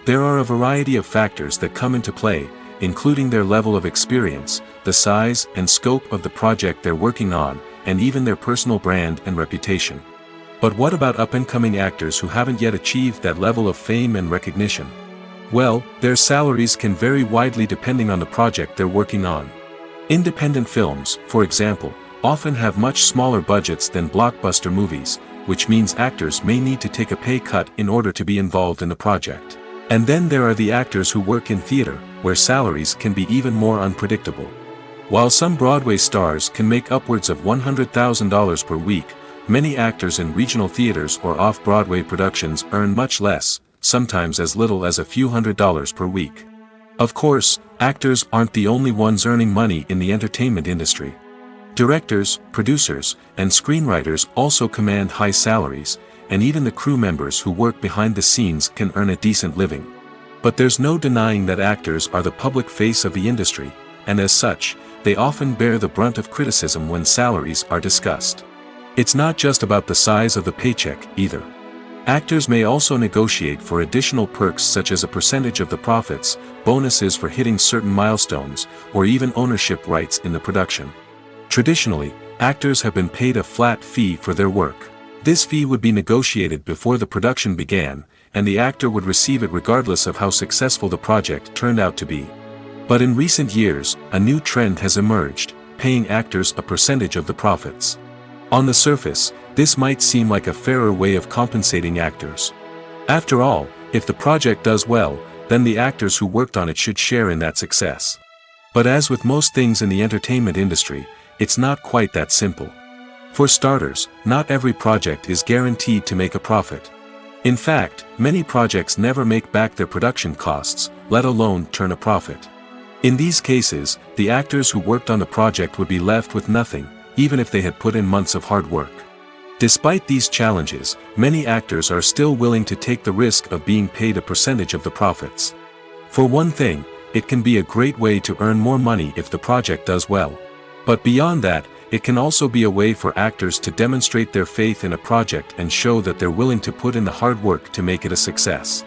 There are a variety of factors that come into play, including their level of experience, the size and scope of the project they're working on, and even their personal brand and reputation. But what about up-and-coming actors who haven't yet achieved that level of fame and recognition? Well, their salaries can vary widely depending on the project they're working on. Independent films, for example, often have much smaller budgets than blockbuster movies, which means actors may need to take a pay cut in order to be involved in the project. And then there are the actors who work in theater, where salaries can be even more unpredictable. While some Broadway stars can make upwards of $100,000 per week, many actors in regional theaters or off-Broadway productions earn much less, sometimes as little as a few $100s per week. Of course, actors aren't the only ones earning money in the entertainment industry. Directors, producers, and screenwriters also command high salaries, and even the crew members who work behind the scenes can earn a decent living. But there's no denying that actors are the public face of the industry, and as such, they often bear the brunt of criticism when salaries are discussed. It's not just about the size of the paycheck, either. Actors may also negotiate for additional perks such as a percentage of the profits, bonuses for hitting certain milestones, or even ownership rights in the production. Traditionally, actors have been paid a flat fee for their work. This fee would be negotiated before the production began, and the actor would receive it regardless of how successful the project turned out to be. But in recent years, a new trend has emerged, paying actors a percentage of the profits. On the surface, this might seem like a fairer way of compensating actors. After all, if the project does well, then the actors who worked on it should share in that success. But as with most things in the entertainment industry, it's not quite that simple. For starters, not every project is guaranteed to make a profit. In fact, many projects never make back their production costs, let alone turn a profit. In these cases, the actors who worked on the project would be left with nothing, even if they had put in months of hard work. Despite these challenges, many actors are still willing to take the risk of being paid a percentage of the profits. For one thing, it can be a great way to earn more money if the project does well. But beyond that, it can also be a way for actors to demonstrate their faith in a project and show that they're willing to put in the hard work to make it a success.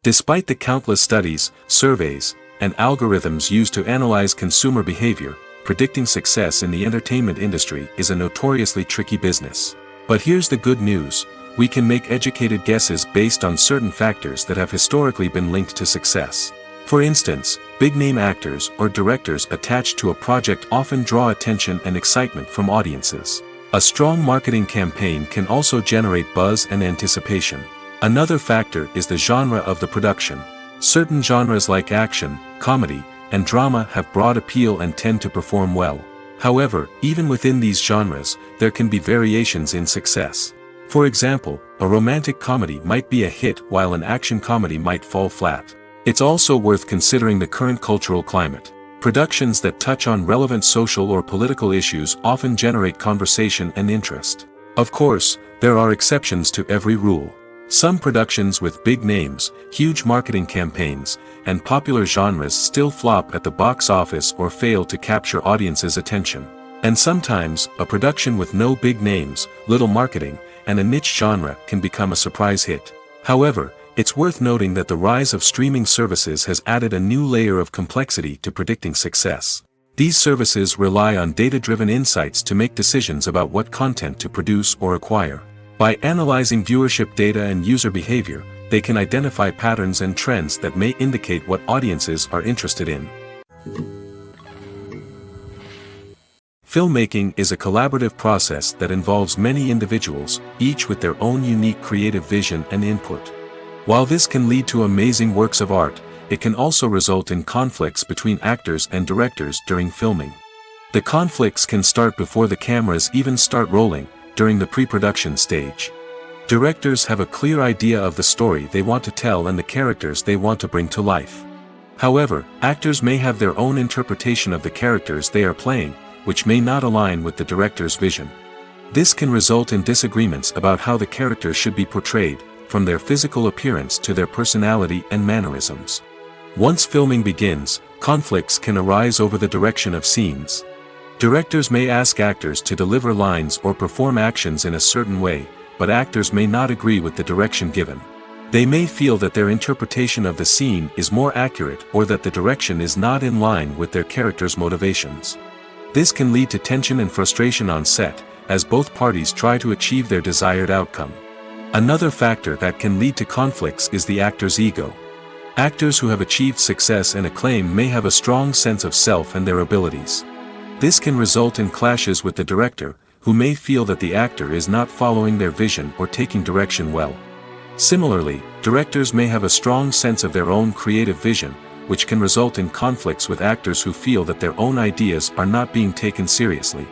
Despite the countless studies, surveys, and algorithms used to analyze consumer behavior, predicting success in the entertainment industry is a notoriously tricky business. But here's the good news: we can make educated guesses based on certain factors that have historically been linked to success. For instance, big-name actors or directors attached to a project often draw attention and excitement from audiences. A strong marketing campaign can also generate buzz and anticipation. Another factor is the genre of the production. Certain genres like action, comedy, and drama have broad appeal and tend to perform well. However, even within these genres, there can be variations in success. For example, a romantic comedy might be a hit while an action comedy might fall flat. It's also worth considering the current cultural climate. Productions that touch on relevant social or political issues often generate conversation and interest. Of course, there are exceptions to every rule. Some productions with big names, huge marketing campaigns, and popular genres still flop at the box office or fail to capture audiences' attention. And sometimes, a production with no big names, little marketing, and a niche genre can become a surprise hit. However, it's worth noting that the rise of streaming services has added a new layer of complexity to predicting success. These services rely on data-driven insights to make decisions about what content to produce or acquire. By analyzing viewership data and user behavior, they can identify patterns and trends that may indicate what audiences are interested in. Filmmaking is a collaborative process that involves many individuals, each with their own unique creative vision and input. While this can lead to amazing works of art, it can also result in conflicts between actors and directors during filming. The conflicts can start before the cameras even start rolling, during the pre-production stage. Directors have a clear idea of the story they want to tell and the characters they want to bring to life. However, actors may have their own interpretation of the characters they are playing, which may not align with the director's vision. This can result in disagreements about how the characters should be portrayed, from their physical appearance to their personality and mannerisms. Once filming begins, conflicts can arise over the direction of scenes. Directors may ask actors to deliver lines or perform actions in a certain way, but actors may not agree with the direction given. They may feel that their interpretation of the scene is more accurate or that the direction is not in line with their character's motivations. This can lead to tension and frustration on set, as both parties try to achieve their desired outcome. Another factor that can lead to conflicts is the actor's ego. Actors who have achieved success and acclaim may have a strong sense of self and their abilities. This can result in clashes with the director, who may feel that the actor is not following their vision or taking direction well. Similarly, directors may have a strong sense of their own creative vision, which can result in conflicts with actors who feel that their own ideas are not being taken seriously.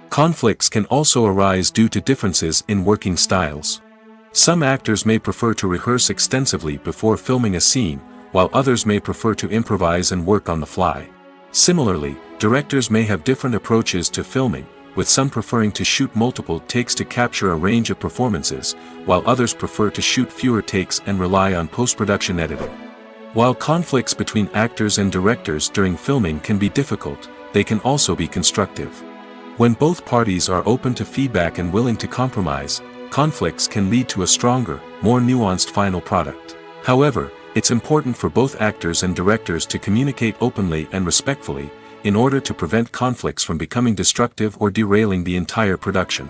Conflicts can also arise due to differences in working styles. Some actors may prefer to rehearse extensively before filming a scene, while others may prefer to improvise and work on the fly. Similarly, directors may have different approaches to filming, with some preferring to shoot multiple takes to capture a range of performances, while others prefer to shoot fewer takes and rely on post-production editing. While conflicts between actors and directors during filming can be difficult, they can also be constructive. When both parties are open to feedback and willing to compromise, conflicts can lead to a stronger, more nuanced final product. However, it's important for both actors and directors to communicate openly and respectfully, in order to prevent conflicts from becoming destructive or derailing the entire production.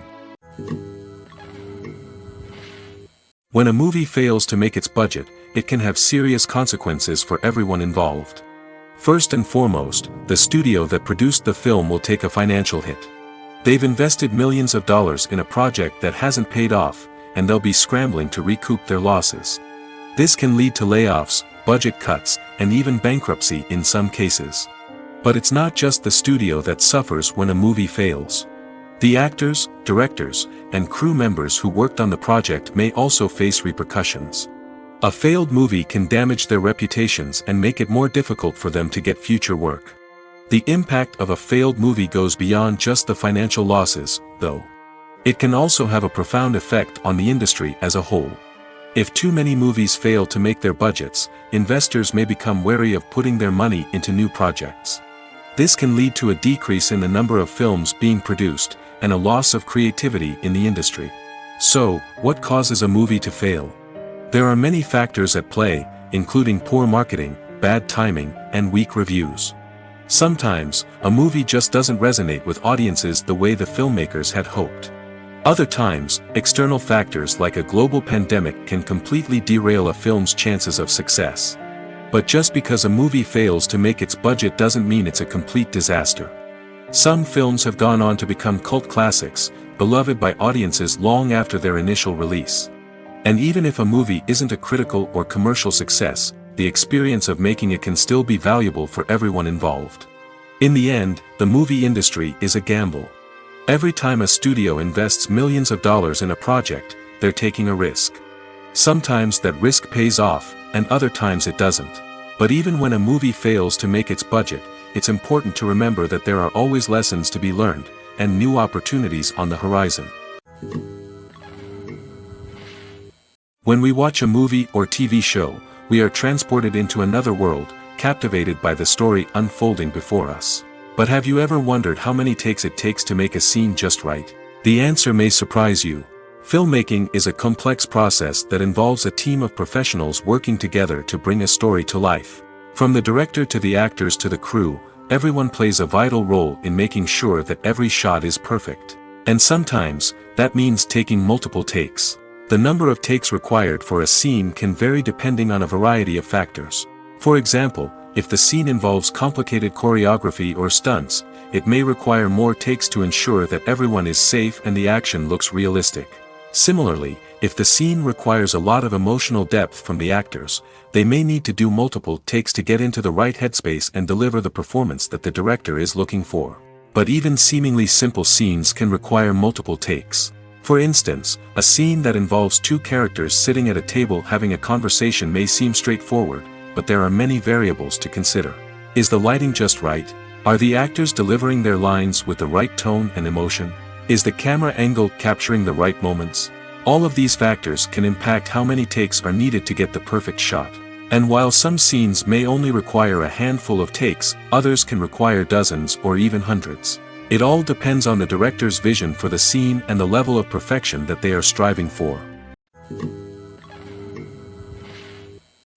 When a movie fails to make its budget, it can have serious consequences for everyone involved. First and foremost, the studio that produced the film will take a financial hit. They've invested millions of dollars in a project that hasn't paid off, and they'll be scrambling to recoup their losses. This can lead to layoffs, budget cuts, and even bankruptcy in some cases. But it's not just the studio that suffers when a movie fails. The actors, directors, and crew members who worked on the project may also face repercussions. A failed movie can damage their reputations and make it more difficult for them to get future work. The impact of a failed movie goes beyond just the financial losses, though. It can also have a profound effect on the industry as a whole. If too many movies fail to make their budgets, investors may become wary of putting their money into new projects. This can lead to a decrease in the number of films being produced, and a loss of creativity in the industry. So, what causes a movie to fail? There are many factors at play, including poor marketing, bad timing, and weak reviews. Sometimes, a movie just doesn't resonate with audiences the way the filmmakers had hoped. Other times, external factors like a global pandemic can completely derail a film's chances of success. But just because a movie fails to make its budget doesn't mean it's a complete disaster. Some films have gone on to become cult classics, beloved by audiences long after their initial release. And even if a movie isn't a critical or commercial success, the experience of making it can still be valuable for everyone involved. In the end, the movie industry is a gamble. Every time a studio invests millions of dollars in a project, they're taking a risk. Sometimes that risk pays off, and other times it doesn't. But even when a movie fails to make its budget, it's important to remember that there are always lessons to be learned, and new opportunities on the horizon. When we watch a movie or TV show, we are transported into another world, captivated by the story unfolding before us. But have you ever wondered how many takes it takes to make a scene just right? The answer may surprise you. Filmmaking is a complex process that involves a team of professionals working together to bring a story to life. From the director to the actors to the crew, everyone plays a vital role in making sure that every shot is perfect. And sometimes, that means taking multiple takes. The number of takes required for a scene can vary depending on a variety of factors. For example, if the scene involves complicated choreography or stunts, it may require more takes to ensure that everyone is safe and the action looks realistic. Similarly, if the scene requires a lot of emotional depth from the actors, they may need to do multiple takes to get into the right headspace and deliver the performance that the director is looking for. But even seemingly simple scenes can require multiple takes. For instance, a scene that involves two characters sitting at a table having a conversation may seem straightforward, but there are many variables to consider. Is the lighting just right? Are the actors delivering their lines with the right tone and emotion? Is the camera angle capturing the right moments? All of these factors can impact how many takes are needed to get the perfect shot. And while some scenes may only require a handful of takes, others can require dozens or even hundreds. It all depends on the director's vision for the scene and the level of perfection that they are striving for.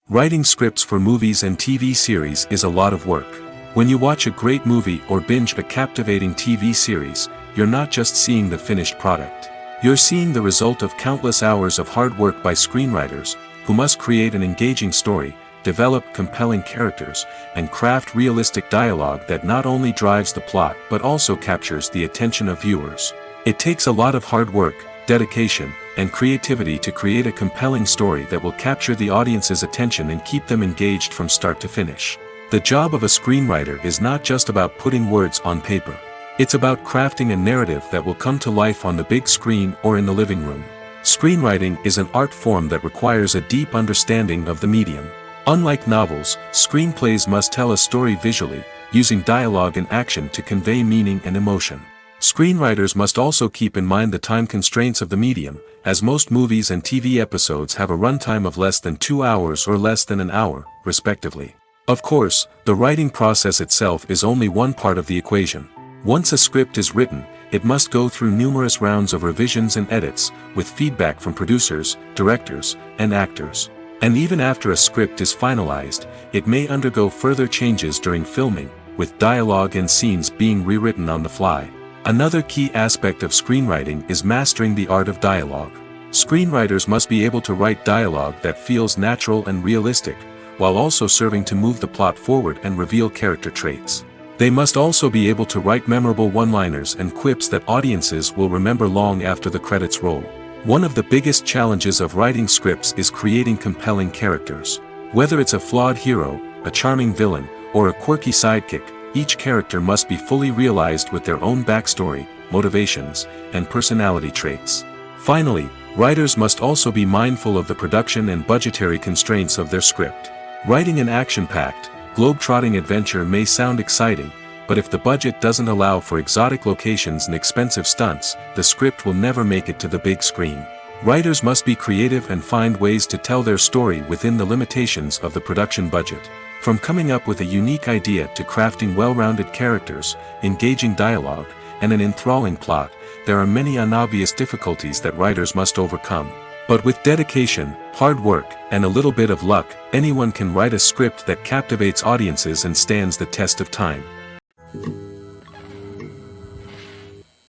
Writing scripts for movies and TV series is a lot of work. When you watch a great movie or binge a captivating TV series, you're not just seeing the finished product. You're seeing the result of countless hours of hard work by screenwriters, who must create an engaging story, develop compelling characters, and craft realistic dialogue that not only drives the plot but also captures the attention of viewers. It takes a lot of hard work, dedication, and creativity to create a compelling story that will capture the audience's attention and keep them engaged from start to finish. The job of a screenwriter is not just about putting words on paper. It's about crafting a narrative that will come to life on the big screen or in the living room. Screenwriting is an art form that requires a deep understanding of the medium. Unlike novels, screenplays must tell a story visually, using dialogue and action to convey meaning and emotion. Screenwriters must also keep in mind the time constraints of the medium, as most movies and TV episodes have a runtime of less than 2 hours or less than an hour, respectively. Of course, the writing process itself is only one part of the equation. Once a script is written, it must go through numerous rounds of revisions and edits, with feedback from producers, directors, and actors. And even after a script is finalized, it may undergo further changes during filming, with dialogue and scenes being rewritten on the fly. Another key aspect of screenwriting is mastering the art of dialogue. Screenwriters must be able to write dialogue that feels natural and realistic, while also serving to move the plot forward and reveal character traits. They must also be able to write memorable one-liners and quips that audiences will remember long after the credits roll. One of the biggest challenges of writing scripts is creating compelling characters. Whether it's a flawed hero, a charming villain, or a quirky sidekick, each character must be fully realized with their own backstory, motivations, and personality traits. Finally, writers must also be mindful of the production and budgetary constraints of their script. Writing an action-packed, globe-trotting adventure may sound exciting, but if the budget doesn't allow for exotic locations and expensive stunts, the script will never make it to the big screen. Writers must be creative and find ways to tell their story within the limitations of the production budget. From coming up with a unique idea to crafting well-rounded characters, engaging dialogue, and an enthralling plot, there are many unobvious difficulties that writers must overcome. But with dedication, hard work, and a little bit of luck, anyone can write a script that captivates audiences and stands the test of time.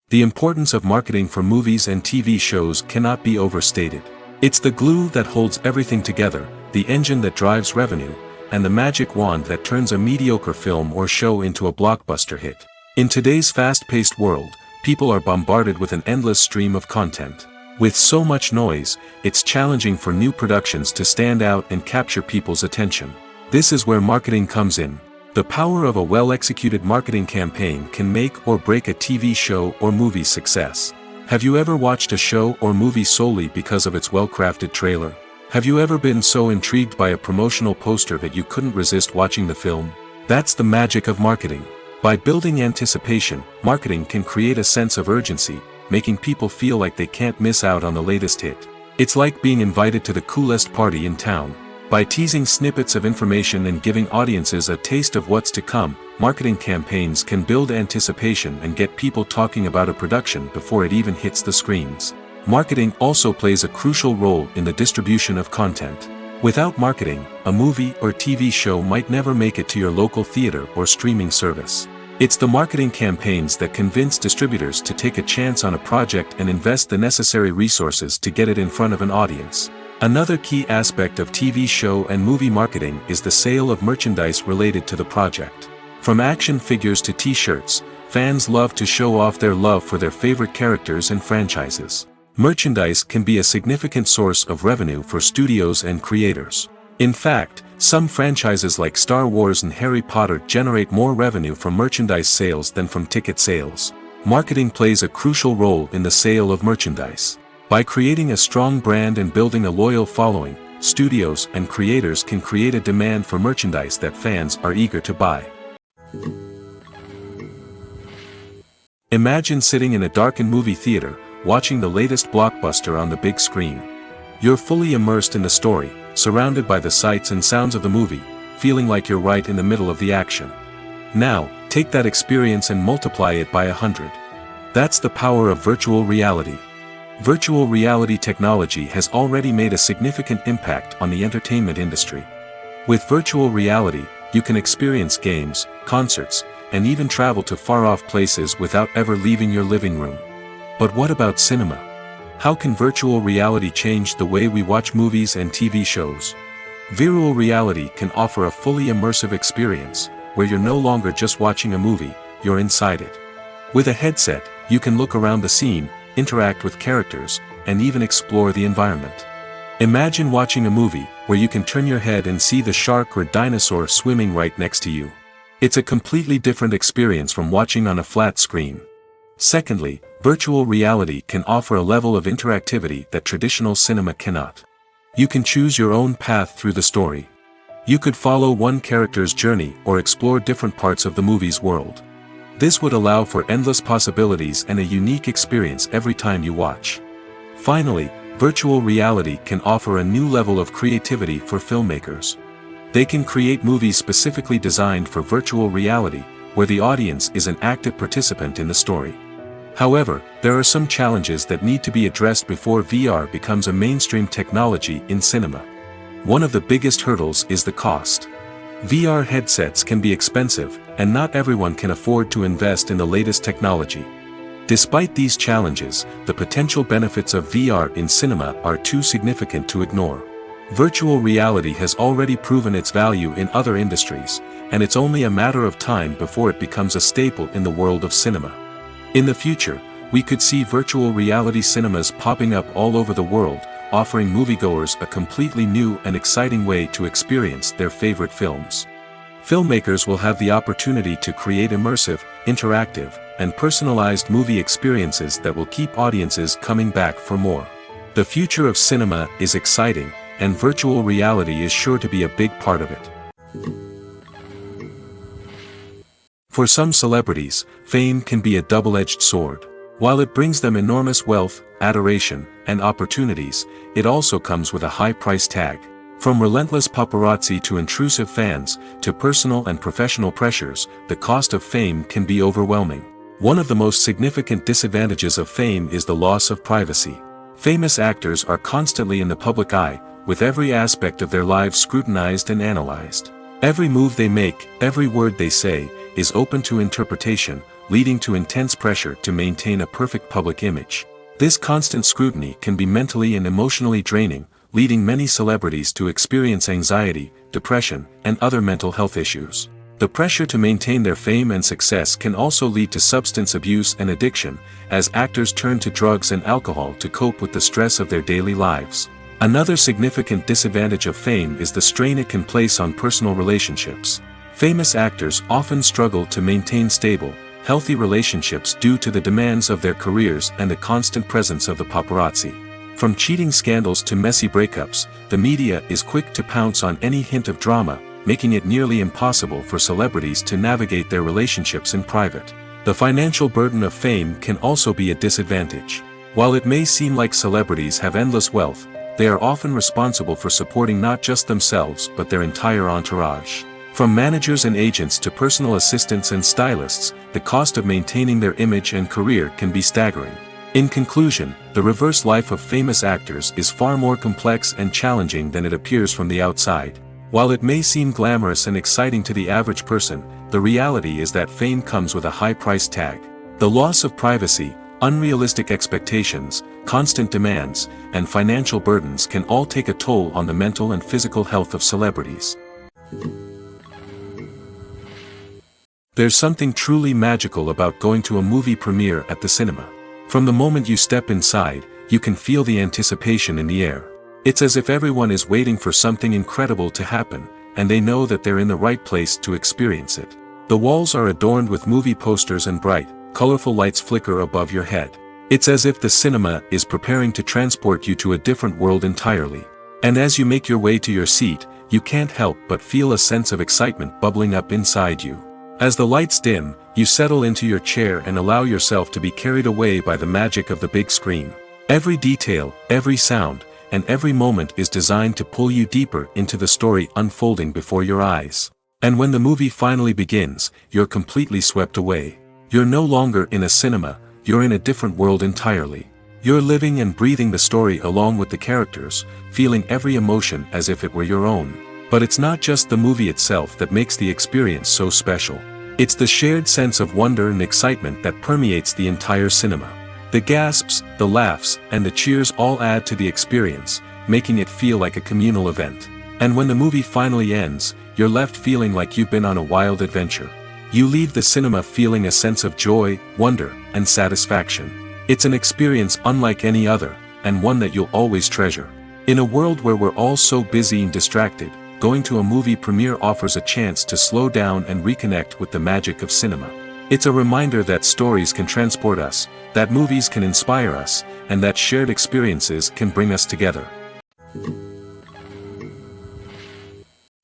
The importance of marketing for movies and TV shows cannot be overstated. It's the glue that holds everything together, the engine that drives revenue, and the magic wand that turns a mediocre film or show into a blockbuster hit. In today's fast-paced world, people are bombarded with an endless stream of content. With so much noise, it's challenging for new productions to stand out and capture people's attention. This is where marketing comes in. The power of a well-executed marketing campaign can make or break a TV show or movie's success. Have you ever watched a show or movie solely because of its well-crafted trailer? Have you ever been so intrigued by a promotional poster that you couldn't resist watching the film? That's the magic of marketing. By building anticipation, marketing can create a sense of urgency, making people feel like they can't miss out on the latest hit. It's like being invited to the coolest party in town. By teasing snippets of information and giving audiences a taste of what's to come, marketing campaigns can build anticipation and get people talking about a production before it even hits the screens. Marketing also plays a crucial role in the distribution of content. Without marketing, a movie or TV show might never make it to your local theater or streaming service. It's the marketing campaigns that convince distributors to take a chance on a project and invest the necessary resources to get it in front of an audience. Another key aspect of TV show and movie marketing is the sale of merchandise related to the project. From action figures to t-shirts, fans love to show off their love for their favorite characters and franchises. Merchandise can be a significant source of revenue for studios and creators. In fact, some franchises like Star Wars and Harry Potter generate more revenue from merchandise sales than from ticket sales. Marketing plays a crucial role in the sale of merchandise. By creating a strong brand and building a loyal following, studios and creators can create a demand for merchandise that fans are eager to buy. Imagine sitting in a darkened movie theater, watching the latest blockbuster on the big screen. You're fully immersed in the story, surrounded by the sights and sounds of the movie, feeling like you're right in the middle of the action. Now, take that experience and multiply it by 100. That's the power of virtual reality. Virtual reality technology has already made a significant impact on the entertainment industry. With virtual reality, you can experience games, concerts, and even travel to far-off places without ever leaving your living room. But what about cinema? How can virtual reality change the way we watch movies and TV shows? Virtual reality can offer a fully immersive experience, where you're no longer just watching a movie, you're inside it. With a headset, you can look around the scene, interact with characters, and even explore the environment. Imagine watching a movie, where you can turn your head and see the shark or dinosaur swimming right next to you. It's a completely different experience from watching on a flat screen. Secondly, virtual reality can offer a level of interactivity that traditional cinema cannot. You can choose your own path through the story. You could follow one character's journey or explore different parts of the movie's world. This would allow for endless possibilities and a unique experience every time you watch. Finally, virtual reality can offer a new level of creativity for filmmakers. They can create movies specifically designed for virtual reality, where the audience is an active participant in the story. However, there are some challenges that need to be addressed before VR becomes a mainstream technology in cinema. One of the biggest hurdles is the cost. VR headsets can be expensive, and not everyone can afford to invest in the latest technology. Despite these challenges, the potential benefits of VR in cinema are too significant to ignore. Virtual reality has already proven its value in other industries, and it's only a matter of time before it becomes a staple in the world of cinema. In the future, we could see virtual reality cinemas popping up all over the world, offering moviegoers a completely new and exciting way to experience their favorite films. Filmmakers will have the opportunity to create immersive, interactive, and personalized movie experiences that will keep audiences coming back for more. The future of cinema is exciting, and virtual reality is sure to be a big part of it. For some celebrities, fame can be a double-edged sword. While it brings them enormous wealth, adoration, and opportunities, it also comes with a high price tag. From relentless paparazzi to intrusive fans, to personal and professional pressures, the cost of fame can be overwhelming. One of the most significant disadvantages of fame is the loss of privacy. Famous actors are constantly in the public eye, with every aspect of their lives scrutinized and analyzed. Every move they make, every word they say, is open to interpretation, leading to intense pressure to maintain a perfect public image. This constant scrutiny can be mentally and emotionally draining, leading many celebrities to experience anxiety, depression, and other mental health issues. The pressure to maintain their fame and success can also lead to substance abuse and addiction, as actors turn to drugs and alcohol to cope with the stress of their daily lives. Another significant disadvantage of fame is the strain it can place on personal relationships. Famous actors often struggle to maintain stable, healthy relationships due to the demands of their careers and the constant presence of the paparazzi. From cheating scandals to messy breakups, the media is quick to pounce on any hint of drama, making it nearly impossible for celebrities to navigate their relationships in private. The financial burden of fame can also be a disadvantage. While it may seem like celebrities have endless wealth, they are often responsible for supporting not just themselves but their entire entourage. From managers and agents to personal assistants and stylists, the cost of maintaining their image and career can be staggering. In conclusion, the reverse life of famous actors is far more complex and challenging than it appears from the outside. While it may seem glamorous and exciting to the average person, the reality is that fame comes with a high price tag. The loss of privacy, unrealistic expectations, constant demands, and financial burdens can all take a toll on the mental and physical health of celebrities. There's something truly magical about going to a movie premiere at the cinema. From the moment you step inside, you can feel the anticipation in the air. It's as if everyone is waiting for something incredible to happen, and they know that they're in the right place to experience it. The walls are adorned with movie posters and bright, colorful lights flicker above your head. It's as if the cinema is preparing to transport you to a different world entirely. And as you make your way to your seat, you can't help but feel a sense of excitement bubbling up inside you. As the lights dim, you settle into your chair and allow yourself to be carried away by the magic of the big screen. Every detail, every sound, and every moment is designed to pull you deeper into the story unfolding before your eyes. And when the movie finally begins, you're completely swept away. You're no longer in a cinema, you're in a different world entirely. You're living and breathing the story along with the characters, feeling every emotion as if it were your own. But it's not just the movie itself that makes the experience so special. It's the shared sense of wonder and excitement that permeates the entire cinema. The gasps, the laughs, and the cheers all add to the experience, making it feel like a communal event. And when the movie finally ends, you're left feeling like you've been on a wild adventure. You leave the cinema feeling a sense of joy, wonder, and satisfaction. It's an experience unlike any other, and one that you'll always treasure. In a world where we're all so busy and distracted, going to a movie premiere offers a chance to slow down and reconnect with the magic of cinema. It's a reminder that stories can transport us, that movies can inspire us, and that shared experiences can bring us together.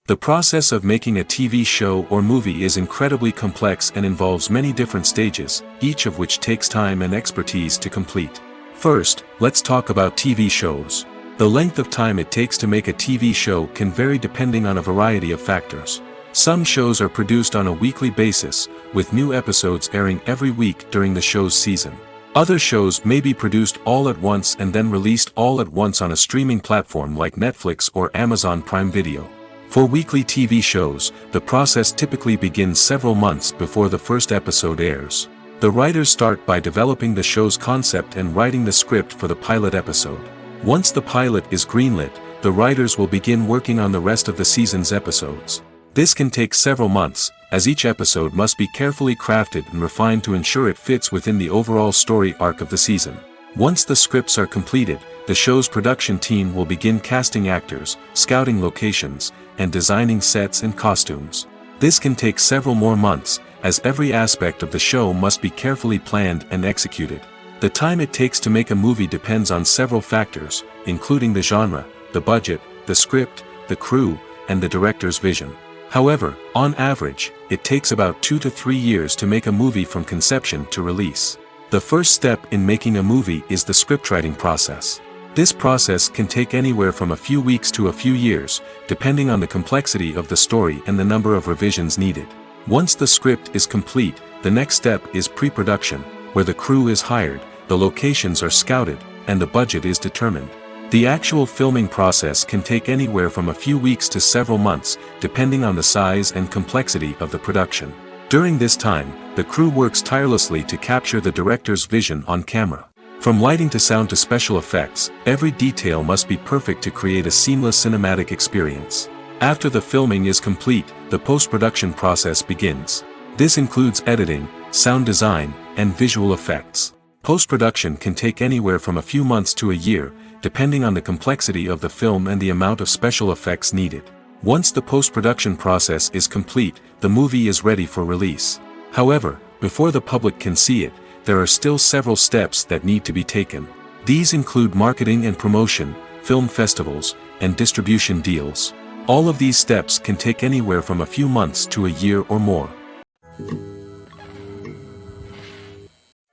The process of making a TV show or movie is incredibly complex and involves many different stages, each of which takes time and expertise to complete. First, let's talk about TV shows. The length of time it takes to make a TV show can vary depending on a variety of factors. Some shows are produced on a weekly basis, with new episodes airing every week during the show's season. Other shows may be produced all at once and then released all at once on a streaming platform like Netflix or Amazon Prime Video. For weekly TV shows, the process typically begins several months before the first episode airs. The writers start by developing the show's concept and writing the script for the pilot episode. Once the pilot is greenlit, the writers will begin working on the rest of the season's episodes. This can take several months, as each episode must be carefully crafted and refined to ensure it fits within the overall story arc of the season. Once the scripts are completed, the show's production team will begin casting actors, scouting locations, and designing sets and costumes. This can take several more months, as every aspect of the show must be carefully planned and executed. The time it takes to make a movie depends on several factors, including the genre, the budget, the script, the crew, and the director's vision. However, on average, it takes about 2 to 3 years to make a movie from conception to release. The first step in making a movie is the scriptwriting process. This process can take anywhere from a few weeks to a few years, depending on the complexity of the story and the number of revisions needed. Once the script is complete, the next step is pre-production, where the crew is hired, the locations are scouted, and the budget is determined. The actual filming process can take anywhere from a few weeks to several months, depending on the size and complexity of the production. During this time, the crew works tirelessly to capture the director's vision on camera. From lighting to sound to special effects, every detail must be perfect to create a seamless cinematic experience. After the filming is complete, the post-production process begins. This includes editing, sound design, and visual effects. Post-production can take anywhere from a few months to a year, depending on the complexity of the film and the amount of special effects needed. Once the post-production process is complete, the movie is ready for release. However, before the public can see it, there are still several steps that need to be taken. These include marketing and promotion, film festivals, and distribution deals. All of these steps can take anywhere from a few months to a year or more.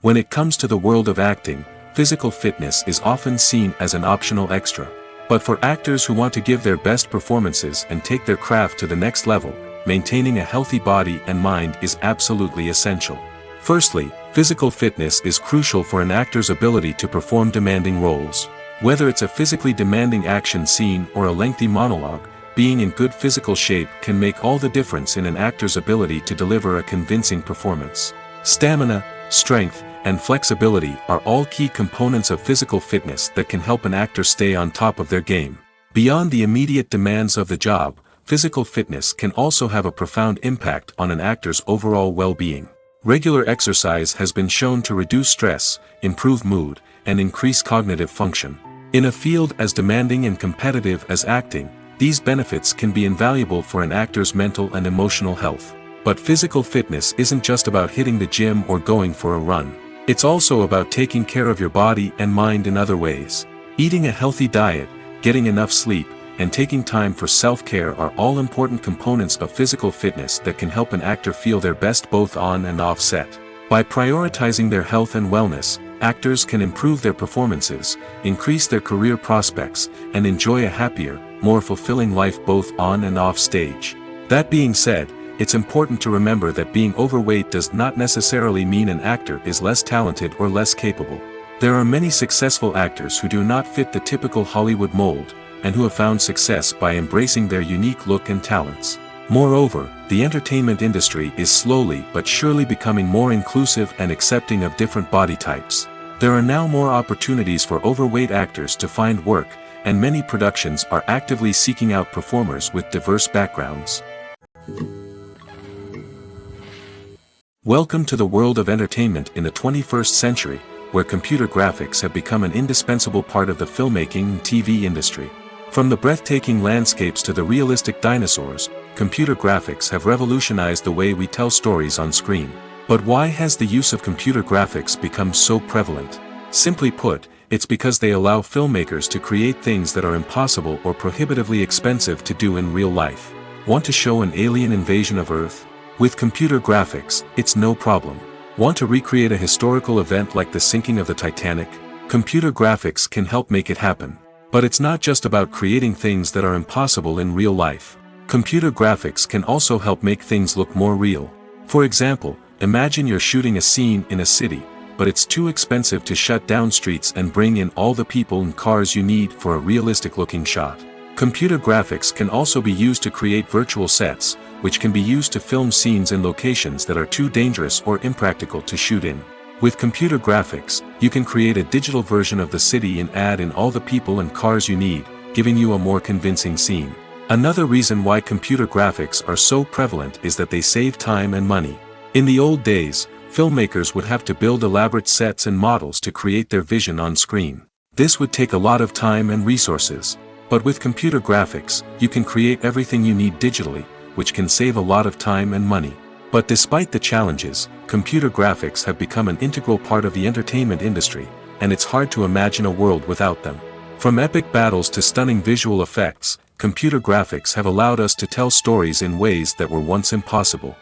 When it comes to the world of acting, physical fitness is often seen as an optional extra. But for actors who want to give their best performances and take their craft to the next level, maintaining a healthy body and mind is absolutely essential. Firstly, physical fitness is crucial for an actor's ability to perform demanding roles. Whether it's a physically demanding action scene or a lengthy monologue, being in good physical shape can make all the difference in an actor's ability to deliver a convincing performance. Stamina, strength, and flexibility are all key components of physical fitness that can help an actor stay on top of their game. Beyond the immediate demands of the job, physical fitness can also have a profound impact on an actor's overall well-being. Regular exercise has been shown to reduce stress, improve mood, and increase cognitive function. In a field as demanding and competitive as acting, these benefits can be invaluable for an actor's mental and emotional health. But physical fitness isn't just about hitting the gym or going for a run. It's also about taking care of your body and mind in other ways. Eating a healthy diet, getting enough sleep, and taking time for self-care are all important components of physical fitness that can help an actor feel their best both on and off set. By prioritizing their health and wellness, actors can improve their performances, increase their career prospects, and enjoy a happier, more fulfilling life both on and off stage. That being said, it's important to remember that being overweight does not necessarily mean an actor is less talented or less capable. There are many successful actors who do not fit the typical Hollywood mold, and who have found success by embracing their unique look and talents. Moreover, the entertainment industry is slowly but surely becoming more inclusive and accepting of different body types. There are now more opportunities for overweight actors to find work, and many productions are actively seeking out performers with diverse backgrounds. Welcome to the world of entertainment in the 21st century, where computer graphics have become an indispensable part of the filmmaking and TV industry. From the breathtaking landscapes to the realistic dinosaurs, computer graphics have revolutionized the way we tell stories on screen. But why has the use of computer graphics become so prevalent? Simply put, it's because they allow filmmakers to create things that are impossible or prohibitively expensive to do in real life. Want to show an alien invasion of Earth? With computer graphics, it's no problem. Want to recreate a historical event like the sinking of the Titanic? Computer graphics can help make it happen. But it's not just about creating things that are impossible in real life. Computer graphics can also help make things look more real. For example, imagine you're shooting a scene in a city, but it's too expensive to shut down streets and bring in all the people and cars you need for a realistic-looking shot. Computer graphics can also be used to create virtual sets, which can be used to film scenes in locations that are too dangerous or impractical to shoot in. With computer graphics, you can create a digital version of the city and add in all the people and cars you need, giving you a more convincing scene. Another reason why computer graphics are so prevalent is that they save time and money. In the old days, filmmakers would have to build elaborate sets and models to create their vision on screen. This would take a lot of time and resources. But with computer graphics, you can create everything you need digitally, which can save a lot of time and money. But despite the challenges, computer graphics have become an integral part of the entertainment industry, and it's hard to imagine a world without them. From epic battles to stunning visual effects, computer graphics have allowed us to tell stories in ways that were once impossible.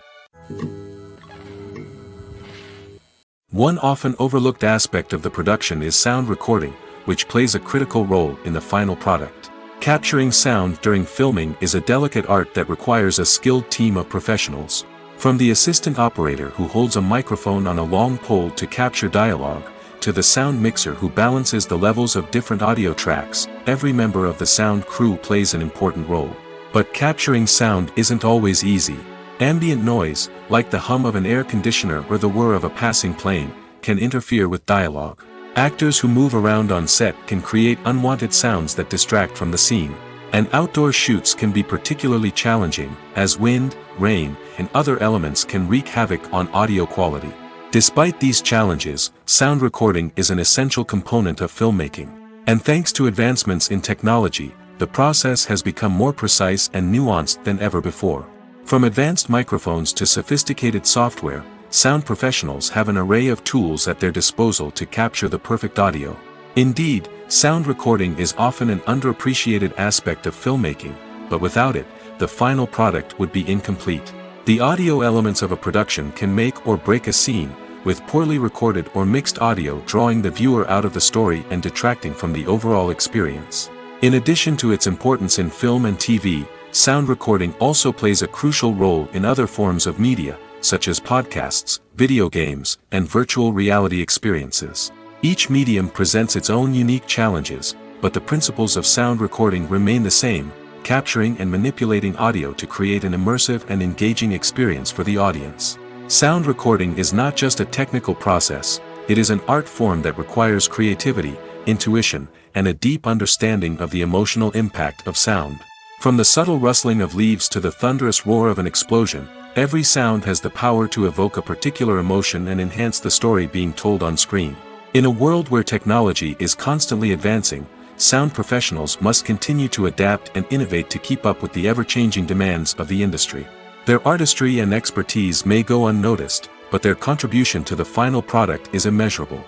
One often overlooked aspect of the production is sound recording, which plays a critical role in the final product. Capturing sound during filming is a delicate art that requires a skilled team of professionals. From the assistant operator who holds a microphone on a long pole to capture dialogue, to the sound mixer who balances the levels of different audio tracks. Every member of the sound crew plays an important role. But capturing sound isn't always easy. Ambient noise, like the hum of an air conditioner or the whir of a passing plane, can interfere with dialogue. Actors who move around on set can create unwanted sounds that distract from the scene. And outdoor shoots can be particularly challenging, as wind, rain, and other elements can wreak havoc on audio quality. Despite these challenges, sound recording is an essential component of filmmaking. And thanks to advancements in technology, the process has become more precise and nuanced than ever before. From advanced microphones to sophisticated software, sound professionals have an array of tools at their disposal to capture the perfect audio. Indeed, sound recording is often an underappreciated aspect of filmmaking, but without it, the final product would be incomplete. The audio elements of a production can make or break a scene, with poorly recorded or mixed audio drawing the viewer out of the story and detracting from the overall experience. In addition to its importance in film and TV, sound recording also plays a crucial role in other forms of media, such as podcasts, video games, and virtual reality experiences. Each medium presents its own unique challenges, but the principles of sound recording remain the same, capturing and manipulating audio to create an immersive and engaging experience for the audience. Sound recording is not just a technical process, it is an art form that requires creativity, intuition, and a deep understanding of the emotional impact of sound. From the subtle rustling of leaves to the thunderous roar of an explosion, every sound has the power to evoke a particular emotion and enhance the story being told on screen. In a world where technology is constantly advancing, sound professionals must continue to adapt and innovate to keep up with the ever-changing demands of the industry. Their artistry and expertise may go unnoticed, but their contribution to the final product is immeasurable.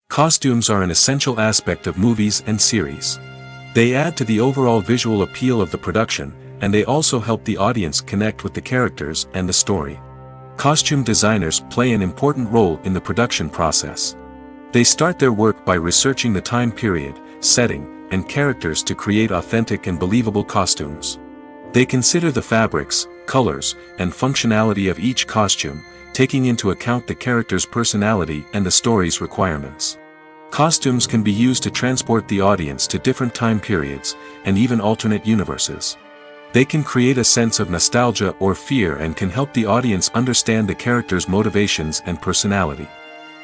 Costumes are an essential aspect of movies and series. They add to the overall visual appeal of the production, and they also help the audience connect with the characters and the story. Costume designers play an important role in the production process. They start their work by researching the time period, setting, and characters to create authentic and believable costumes. They consider the fabrics, colors, and functionality of each costume, taking into account the character's personality and the story's requirements. Costumes can be used to transport the audience to different time periods, and even alternate universes. They can create a sense of nostalgia or fear and can help the audience understand the character's motivations and personality.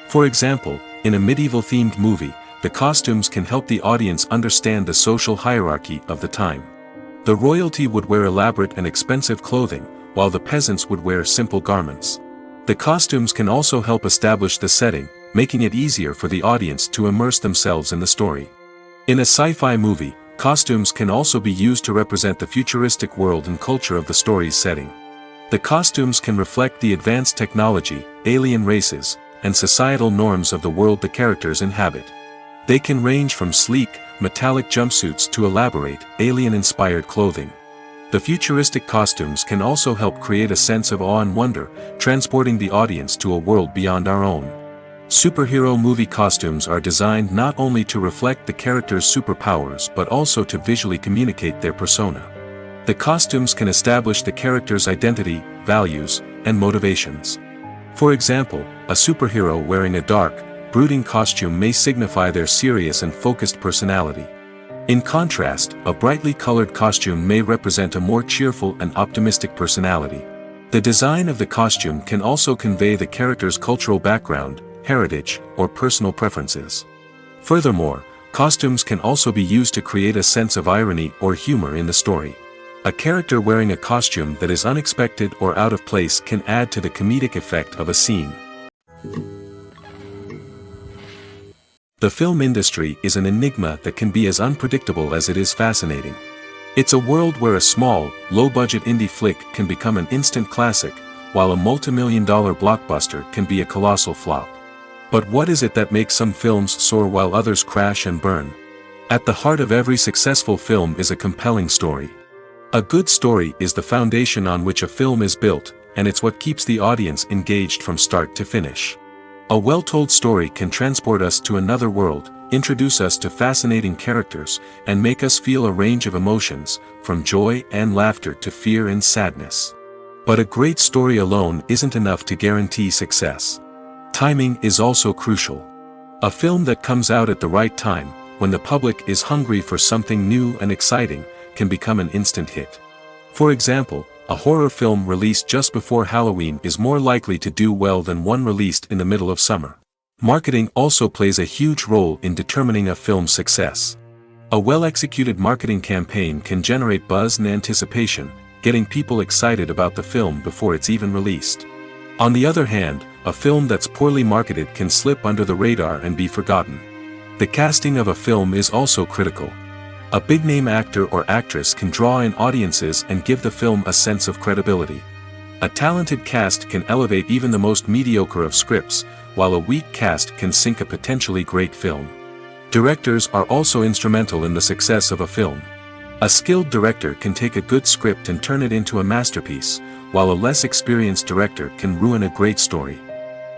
For example, in a medieval-themed movie, the costumes can help the audience understand the social hierarchy of the time. The royalty would wear elaborate and expensive clothing, while the peasants would wear simple garments. The costumes can also help establish the setting, making it easier for the audience to immerse themselves in the story. In a sci-fi movie, costumes can also be used to represent the futuristic world and culture of the story's setting. The costumes can reflect the advanced technology, alien races, and societal norms of the world the characters inhabit. They can range from sleek, metallic jumpsuits to elaborate, alien-inspired clothing. The futuristic costumes can also help create a sense of awe and wonder, transporting the audience to a world beyond our own. Superhero movie costumes are designed not only to reflect the character's superpowers but also to visually communicate their persona. The costumes can establish the character's identity, values, and motivations. For example, a superhero wearing a dark, brooding costume may signify their serious and focused personality. In contrast, a brightly colored costume may represent a more cheerful and optimistic personality. The design of the costume can also convey the character's cultural background, heritage, or personal preferences. Furthermore, costumes can also be used to create a sense of irony or humor in the story. A character wearing a costume that is unexpected or out of place can add to the comedic effect of a scene. The film industry is an enigma that can be as unpredictable as it is fascinating. It's a world where a small, low-budget indie flick can become an instant classic, while a multi-million-dollar blockbuster can be a colossal flop. But what is it that makes some films soar while others crash and burn? At the heart of every successful film is a compelling story. A good story is the foundation on which a film is built, and it's what keeps the audience engaged from start to finish. A well-told story can transport us to another world, introduce us to fascinating characters, and make us feel a range of emotions, from joy and laughter to fear and sadness. But a great story alone isn't enough to guarantee success. Timing is also crucial. A film that comes out at the right time, when the public is hungry for something new and exciting, can become an instant hit. For example, a horror film released just before Halloween is more likely to do well than one released in the middle of summer. Marketing also plays a huge role in determining a film's success. A well-executed marketing campaign can generate buzz and anticipation, getting people excited about the film before it's even released. On the other hand, a film that's poorly marketed can slip under the radar and be forgotten. The casting of a film is also critical. A big-name actor or actress can draw in audiences and give the film a sense of credibility. A talented cast can elevate even the most mediocre of scripts, while a weak cast can sink a potentially great film. Directors are also instrumental in the success of a film. A skilled director can take a good script and turn it into a masterpiece, while a less experienced director can ruin a great story.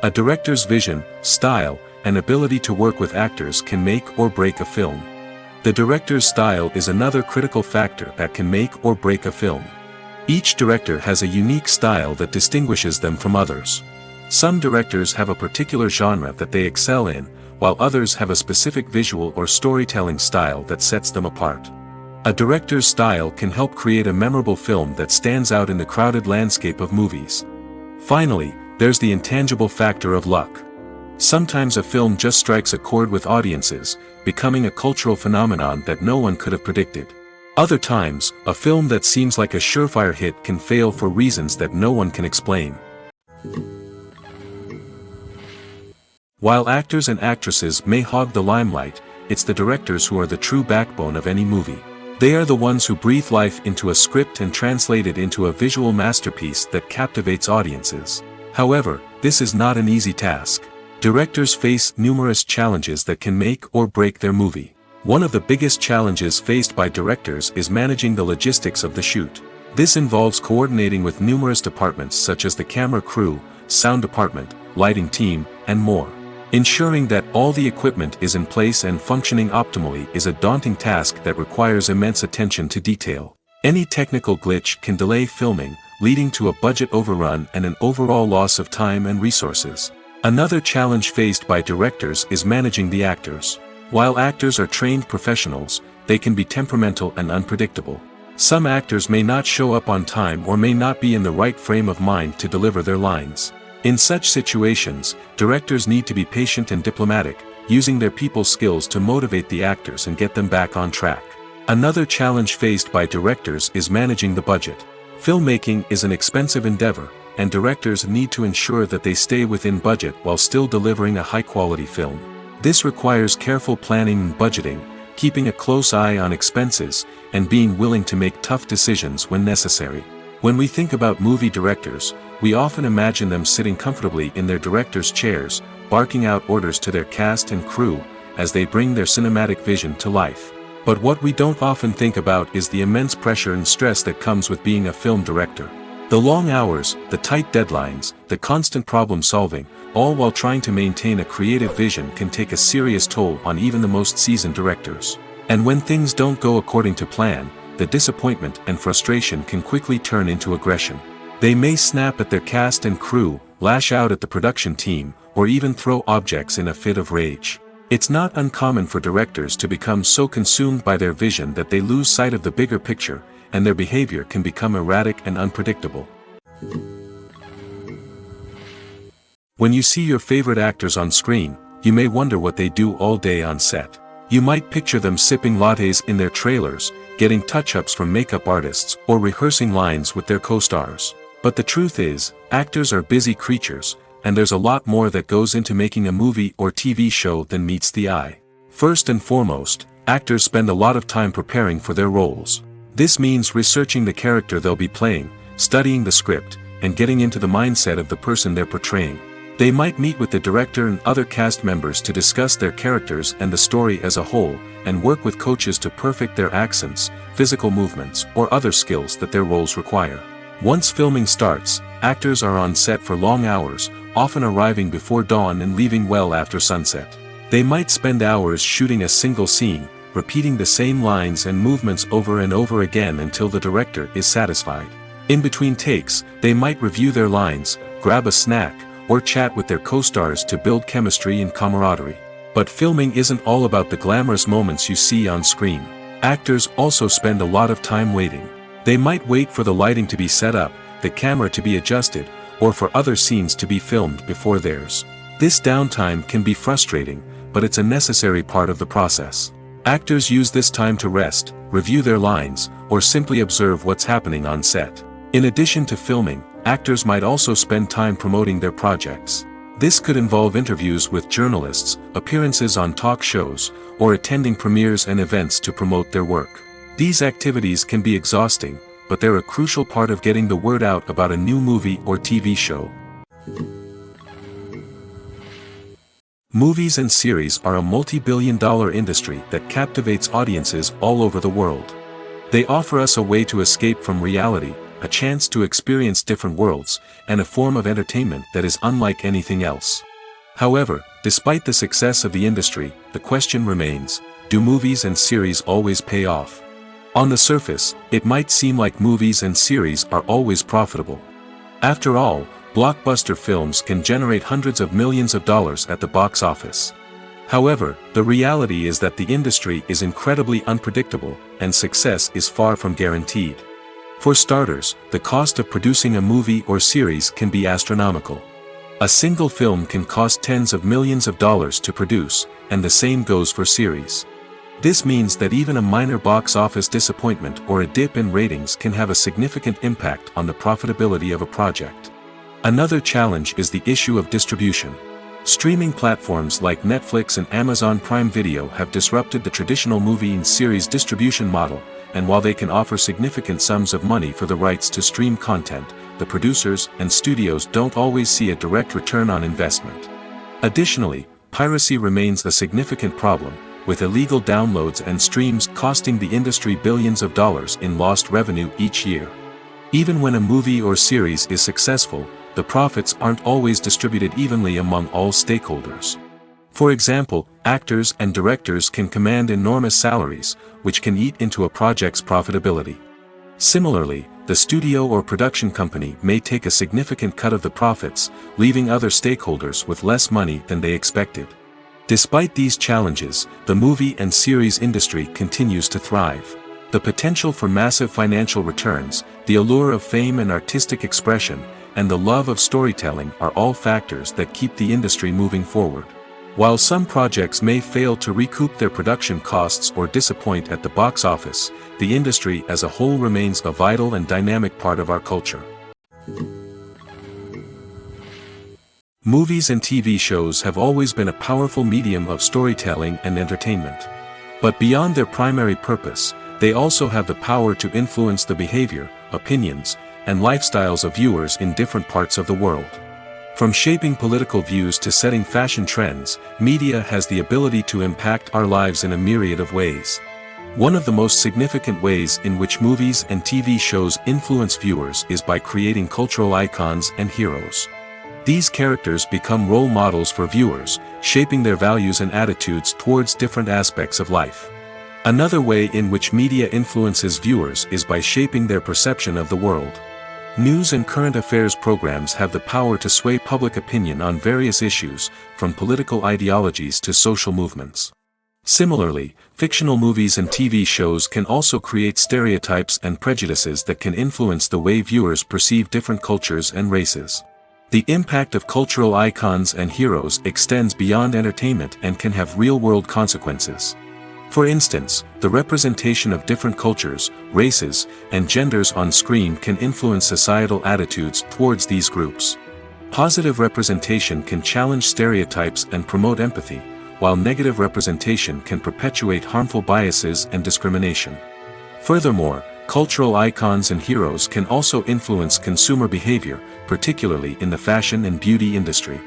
A director's vision, style, and ability to work with actors can make or break a film. The director's style is another critical factor that can make or break a film. Each director has a unique style that distinguishes them from others. Some directors have a particular genre that they excel in, while others have a specific visual or storytelling style that sets them apart. A director's style can help create a memorable film that stands out in the crowded landscape of movies. Finally, there's the intangible factor of luck. Sometimes a film just strikes a chord with audiences, becoming a cultural phenomenon that no one could have predicted. Other times, a film that seems like a surefire hit can fail for reasons that no one can explain. While actors and actresses may hog the limelight, it's the directors who are the true backbone of any movie. They are the ones who breathe life into a script and translate it into a visual masterpiece that captivates audiences. However, this is not an easy task. Directors face numerous challenges that can make or break their movie. One of the biggest challenges faced by directors is managing the logistics of the shoot. This involves coordinating with numerous departments such as the camera crew, sound department, lighting team, and more. Ensuring that all the equipment is in place and functioning optimally is a daunting task that requires immense attention to detail. Any technical glitch can delay filming, leading to a budget overrun and an overall loss of time and resources. Another challenge faced by directors is managing the actors. While actors are trained professionals, they can be temperamental and unpredictable. Some actors may not show up on time or may not be in the right frame of mind to deliver their lines. In such situations, directors need to be patient and diplomatic, using their people skills to motivate the actors and get them back on track. Another challenge faced by directors is managing the budget. Filmmaking is an expensive endeavor, and directors need to ensure that they stay within budget while still delivering a high-quality film. This requires careful planning and budgeting, keeping a close eye on expenses, and being willing to make tough decisions when necessary. When we think about movie directors, we often imagine them sitting comfortably in their director's chairs, barking out orders to their cast and crew, as they bring their cinematic vision to life. But what we don't often think about is the immense pressure and stress that comes with being a film director. The long hours, the tight deadlines, the constant problem solving, all while trying to maintain a creative vision can take a serious toll on even the most seasoned directors. And when things don't go according to plan, the disappointment and frustration can quickly turn into aggression. They may snap at their cast and crew, lash out at the production team, or even throw objects in a fit of rage. It's not uncommon for directors to become so consumed by their vision that they lose sight of the bigger picture, and their behavior can become erratic and unpredictable. When you see your favorite actors on screen, you may wonder what they do all day on set. You might picture them sipping lattes in their trailers, getting touch-ups from makeup artists, or rehearsing lines with their co-stars. But the truth is, actors are busy creatures, and there's a lot more that goes into making a movie or TV show than meets the eye. First and foremost, actors spend a lot of time preparing for their roles. This means researching the character they'll be playing, studying the script, and getting into the mindset of the person they're portraying. They might meet with the director and other cast members to discuss their characters and the story as a whole, and work with coaches to perfect their accents, physical movements, or other skills that their roles require. Once filming starts, actors are on set for long hours, often arriving before dawn and leaving well after sunset. They might spend hours shooting a single scene, repeating the same lines and movements over and over again until the director is satisfied. In between takes, they might review their lines, grab a snack, or chat with their co-stars to build chemistry and camaraderie. But filming isn't all about the glamorous moments you see on screen. Actors also spend a lot of time waiting. They might wait for the lighting to be set up, the camera to be adjusted, or for other scenes to be filmed before theirs. This downtime can be frustrating, but it's a necessary part of the process. Actors use this time to rest, review their lines, or simply observe what's happening on set. In addition to filming, actors might also spend time promoting their projects. This could involve interviews with journalists, appearances on talk shows, or attending premieres and events to promote their work. These activities can be exhausting, but they're a crucial part of getting the word out about a new movie or TV show. Movies and series are a multi-billion-dollar industry that captivates audiences all over the world. They offer us a way to escape from reality, a chance to experience different worlds, and a form of entertainment that is unlike anything else. However, despite the success of the industry, the question remains, do movies and series always pay off? On the surface, it might seem like movies and series are always profitable. After all, blockbuster films can generate hundreds of millions of dollars at the box office. However, the reality is that the industry is incredibly unpredictable, and success is far from guaranteed. For starters, the cost of producing a movie or series can be astronomical. A single film can cost tens of millions of dollars to produce, and the same goes for series. This means that even a minor box office disappointment or a dip in ratings can have a significant impact on the profitability of a project. Another challenge is the issue of distribution. Streaming platforms like Netflix and Amazon Prime Video have disrupted the traditional movie and series distribution model, and while they can offer significant sums of money for the rights to stream content, the producers and studios don't always see a direct return on investment. Additionally, piracy remains a significant problem, with illegal downloads and streams costing the industry billions of dollars in lost revenue each year. Even when a movie or series is successful, the profits aren't always distributed evenly among all stakeholders. For example, actors and directors can command enormous salaries, which can eat into a project's profitability. Similarly, the studio or production company may take a significant cut of the profits, leaving other stakeholders with less money than they expected. Despite these challenges, the movie and series industry continues to thrive. The potential for massive financial returns, the allure of fame and artistic expression, and the love of storytelling are all factors that keep the industry moving forward. While some projects may fail to recoup their production costs or disappoint at the box office, the industry as a whole remains a vital and dynamic part of our culture. Movies and TV shows have always been a powerful medium of storytelling and entertainment. But beyond their primary purpose, they also have the power to influence the behavior, opinions, and lifestyles of viewers in different parts of the world. From shaping political views to setting fashion trends, media has the ability to impact our lives in a myriad of ways. One of the most significant ways in which movies and TV shows influence viewers is by creating cultural icons and heroes. These characters become role models for viewers, shaping their values and attitudes towards different aspects of life. Another way in which media influences viewers is by shaping their perception of the world. News and current affairs programs have the power to sway public opinion on various issues, from political ideologies to social movements. Similarly, fictional movies and TV shows can also create stereotypes and prejudices that can influence the way viewers perceive different cultures and races. The impact of cultural icons and heroes extends beyond entertainment and can have real-world consequences. For instance, the representation of different cultures, races, and genders on screen can influence societal attitudes towards these groups. Positive representation can challenge stereotypes and promote empathy, while negative representation can perpetuate harmful biases and discrimination. Furthermore, cultural icons and heroes can also influence consumer behavior, particularly in the fashion and beauty industry.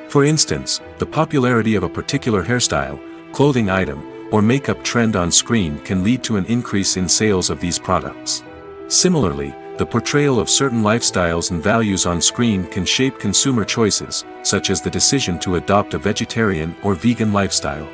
For instance, the popularity of a particular hairstyle, clothing item, or makeup trend on screen can lead to an increase in sales of these products. Similarly, the portrayal of certain lifestyles and values on screen can shape consumer choices, such as the decision to adopt a vegetarian or vegan lifestyle.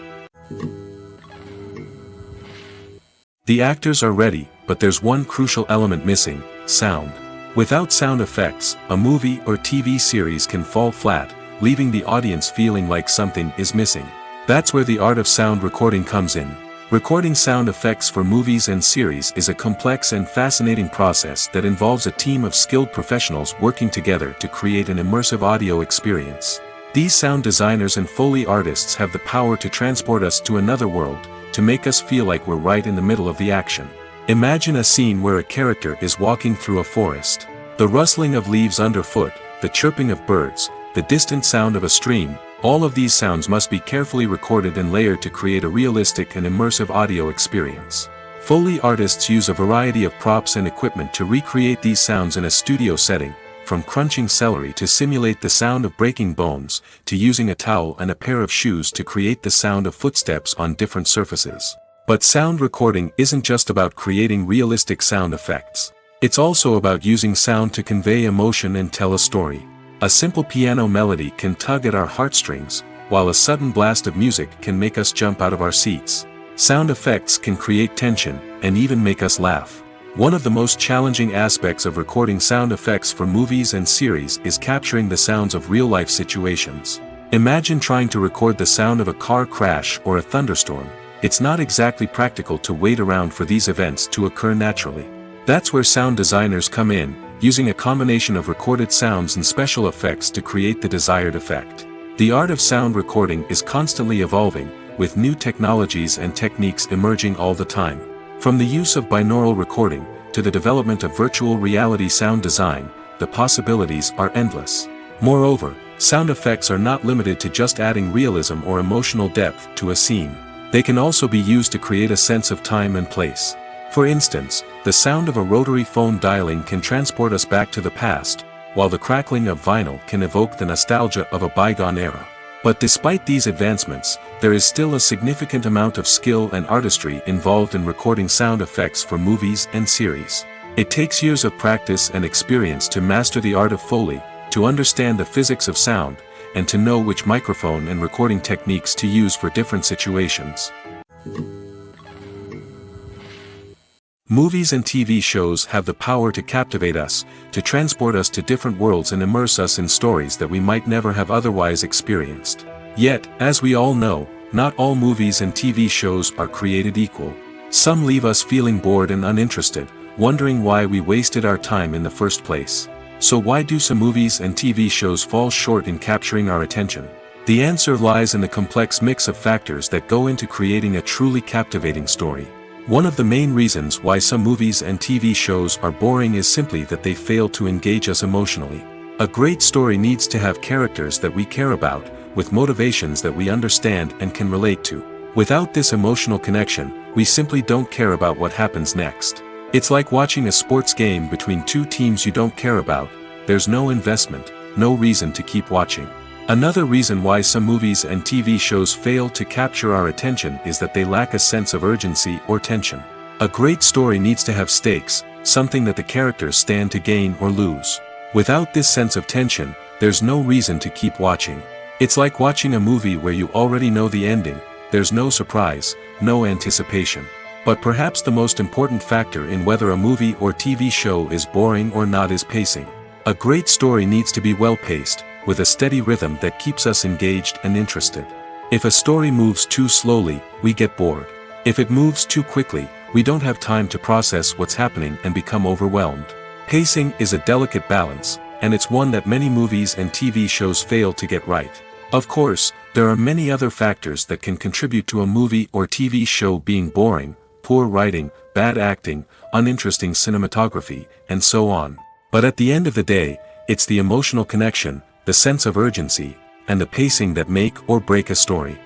The actors are ready, but there's one crucial element missing: sound. Without sound effects, a movie or TV series can fall flat, leaving the audience feeling like something is missing. That's where the art of sound recording comes in. Recording sound effects for movies and series is a complex and fascinating process that involves a team of skilled professionals working together to create an immersive audio experience. These sound designers and Foley artists have the power to transport us to another world, to make us feel like we're right in the middle of the action. Imagine a scene where a character is walking through a forest. The rustling of leaves underfoot, the chirping of birds, the distant sound of a stream, all of these sounds must be carefully recorded and layered to create a realistic and immersive audio experience. Foley artists use a variety of props and equipment to recreate these sounds in a studio setting, from crunching celery to simulate the sound of breaking bones, to using a towel and a pair of shoes to create the sound of footsteps on different surfaces. But sound recording isn't just about creating realistic sound effects. It's also about using sound to convey emotion and tell a story. A simple piano melody can tug at our heartstrings, while a sudden blast of music can make us jump out of our seats. Sound effects can create tension, and even make us laugh. One of the most challenging aspects of recording sound effects for movies and series is capturing the sounds of real-life situations. Imagine trying to record the sound of a car crash or a thunderstorm. It's not exactly practical to wait around for these events to occur naturally. That's where sound designers come in, using a combination of recorded sounds and special effects to create the desired effect. The art of sound recording is constantly evolving, with new technologies and techniques emerging all the time. From the use of binaural recording, to the development of virtual reality sound design, the possibilities are endless. Moreover, sound effects are not limited to just adding realism or emotional depth to a scene. They can also be used to create a sense of time and place. For instance, the sound of a rotary phone dialing can transport us back to the past, while the crackling of vinyl can evoke the nostalgia of a bygone era. But despite these advancements, there is still a significant amount of skill and artistry involved in recording sound effects for movies and series. It takes years of practice and experience to master the art of Foley, to understand the physics of sound, and to know which microphone and recording techniques to use for different situations. Movies and TV shows have the power to captivate us, to transport us to different worlds and immerse us in stories that we might never have otherwise experienced. Yet, as we all know, not all movies and TV shows are created equal. Some leave us feeling bored and uninterested, wondering why we wasted our time in the first place. So why do some movies and TV shows fall short in capturing our attention? The answer lies in the complex mix of factors that go into creating a truly captivating story. One of the main reasons why some movies and TV shows are boring is simply that they fail to engage us emotionally. A great story needs to have characters that we care about, with motivations that we understand and can relate to. Without this emotional connection, we simply don't care about what happens next. It's like watching a sports game between two teams you don't care about. There's no investment, no reason to keep watching. Another reason why some movies and TV shows fail to capture our attention is that they lack a sense of urgency or tension. A great story needs to have stakes, something that the characters stand to gain or lose. Without this sense of tension, there's no reason to keep watching. It's like watching a movie where you already know the ending. There's no surprise, no anticipation. But perhaps the most important factor in whether a movie or TV show is boring or not is pacing. A great story needs to be well-paced, with a steady rhythm that keeps us engaged and interested. If a story moves too slowly, we get bored. If it moves too quickly, we don't have time to process what's happening and become overwhelmed. Pacing is a delicate balance, and it's one that many movies and TV shows fail to get right. Of course, there are many other factors that can contribute to a movie or TV show being boring: poor writing, bad acting, uninteresting cinematography, and so on. But at the end of the day, it's the emotional connection, the sense of urgency, and the pacing that make or break a story.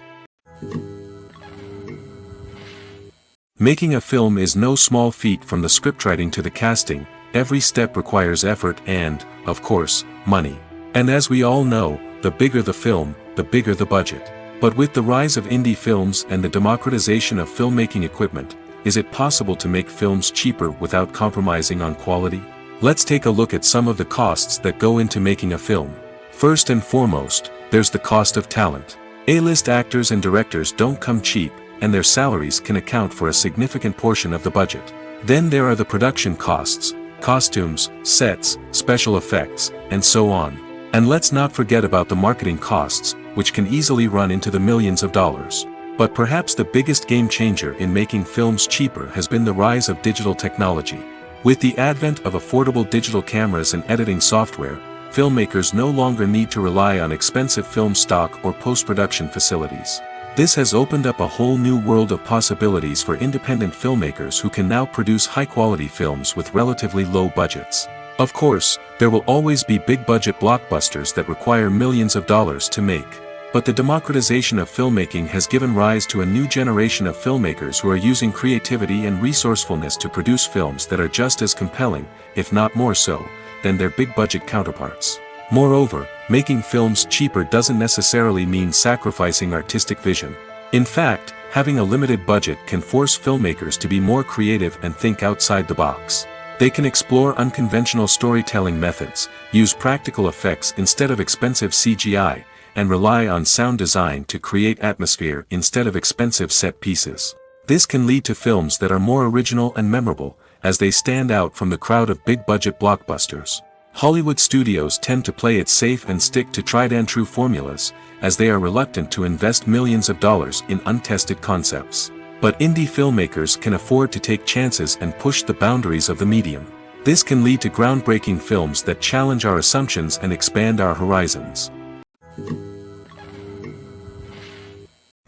Making a film is no small feat. From the scriptwriting to the casting, every step requires effort and, of course, money. And as we all know, the bigger the film, the bigger the budget. But with the rise of indie films and the democratization of filmmaking equipment, is it possible to make films cheaper without compromising on quality? Let's take a look at some of the costs that go into making a film. First and foremost, there's the cost of talent. A-list actors and directors don't come cheap, and their salaries can account for a significant portion of the budget. Then there are the production costs: costumes, sets, special effects, and so on. And let's not forget about the marketing costs, which can easily run into the millions of dollars. But perhaps the biggest game changer in making films cheaper has been the rise of digital technology. With the advent of affordable digital cameras and editing software, filmmakers no longer need to rely on expensive film stock or post-production facilities. This has opened up a whole new world of possibilities for independent filmmakers who can now produce high-quality films with relatively low budgets. Of course, there will always be big-budget blockbusters that require millions of dollars to make. But the democratization of filmmaking has given rise to a new generation of filmmakers who are using creativity and resourcefulness to produce films that are just as compelling, if not more so, than their big-budget counterparts. Moreover, making films cheaper doesn't necessarily mean sacrificing artistic vision. In fact, having a limited budget can force filmmakers to be more creative and think outside the box. They can explore unconventional storytelling methods, use practical effects instead of expensive CGI, and rely on sound design to create atmosphere instead of expensive set pieces. This can lead to films that are more original and memorable, as they stand out from the crowd of big-budget blockbusters. Hollywood studios tend to play it safe and stick to tried-and-true formulas, as they are reluctant to invest millions of dollars in untested concepts. But indie filmmakers can afford to take chances and push the boundaries of the medium. This can lead to groundbreaking films that challenge our assumptions and expand our horizons.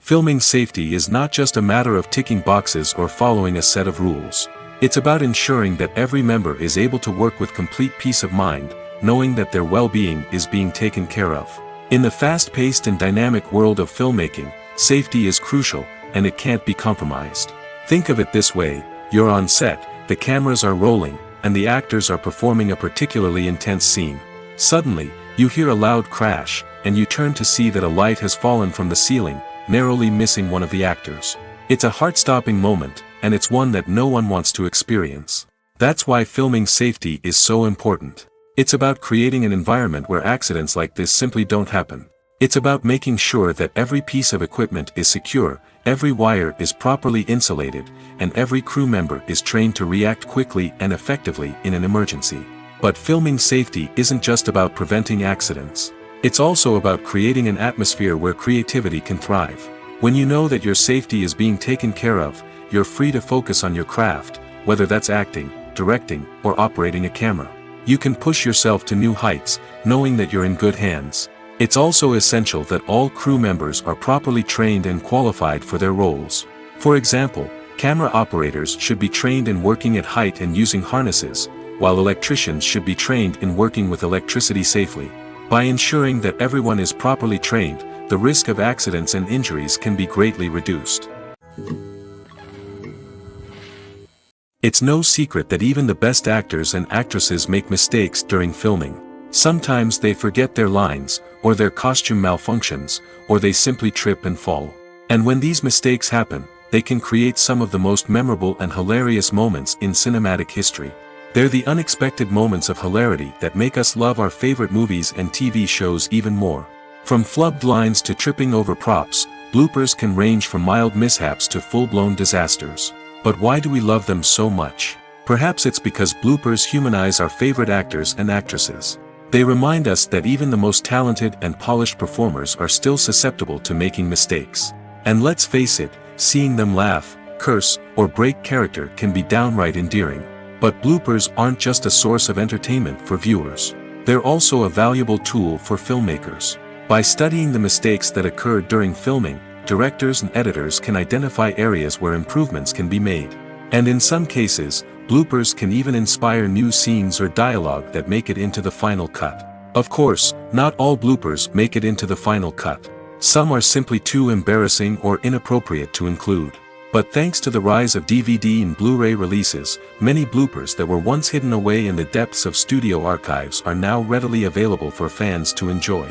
Filming safety is not just a matter of ticking boxes or following a set of rules. It's about ensuring that every member is able to work with complete peace of mind, knowing that their well-being is being taken care of. In the fast-paced and dynamic world of filmmaking, safety is crucial, and it can't be compromised. Think of it this way: you're on set, the cameras are rolling, and the actors are performing a particularly intense scene. Suddenly, you hear a loud crash, and you turn to see that a light has fallen from the ceiling, narrowly missing one of the actors. It's a heart-stopping moment, and it's one that no one wants to experience. That's why filming safety is so important. It's about creating an environment where accidents like this simply don't happen. It's about making sure that every piece of equipment is secure, every wire is properly insulated, and every crew member is trained to react quickly and effectively in an emergency. But filming safety isn't just about preventing accidents. It's also about creating an atmosphere where creativity can thrive. When you know that your safety is being taken care of, you're free to focus on your craft, whether that's acting, directing, or operating a camera. You can push yourself to new heights, knowing that you're in good hands. It's also essential that all crew members are properly trained and qualified for their roles. For example, camera operators should be trained in working at height and using harnesses, while electricians should be trained in working with electricity safely. By ensuring that everyone is properly trained, the risk of accidents and injuries can be greatly reduced. It's no secret that even the best actors and actresses make mistakes during filming. Sometimes they forget their lines, or their costume malfunctions, or they simply trip and fall. And when these mistakes happen, they can create some of the most memorable and hilarious moments in cinematic history. They're the unexpected moments of hilarity that make us love our favorite movies and TV shows even more. From flubbed lines to tripping over props, bloopers can range from mild mishaps to full-blown disasters. But why do we love them so much? Perhaps it's because bloopers humanize our favorite actors and actresses. They remind us that even the most talented and polished performers are still susceptible to making mistakes. And let's face it, seeing them laugh, curse, or break character can be downright endearing. But bloopers aren't just a source of entertainment for viewers. They're also a valuable tool for filmmakers. By studying the mistakes that occurred during filming, directors and editors can identify areas where improvements can be made. And in some cases, bloopers can even inspire new scenes or dialogue that make it into the final cut. Of course, not all bloopers make it into the final cut. Some are simply too embarrassing or inappropriate to include. But thanks to the rise of DVD and Blu-ray releases, many bloopers that were once hidden away in the depths of studio archives are now readily available for fans to enjoy.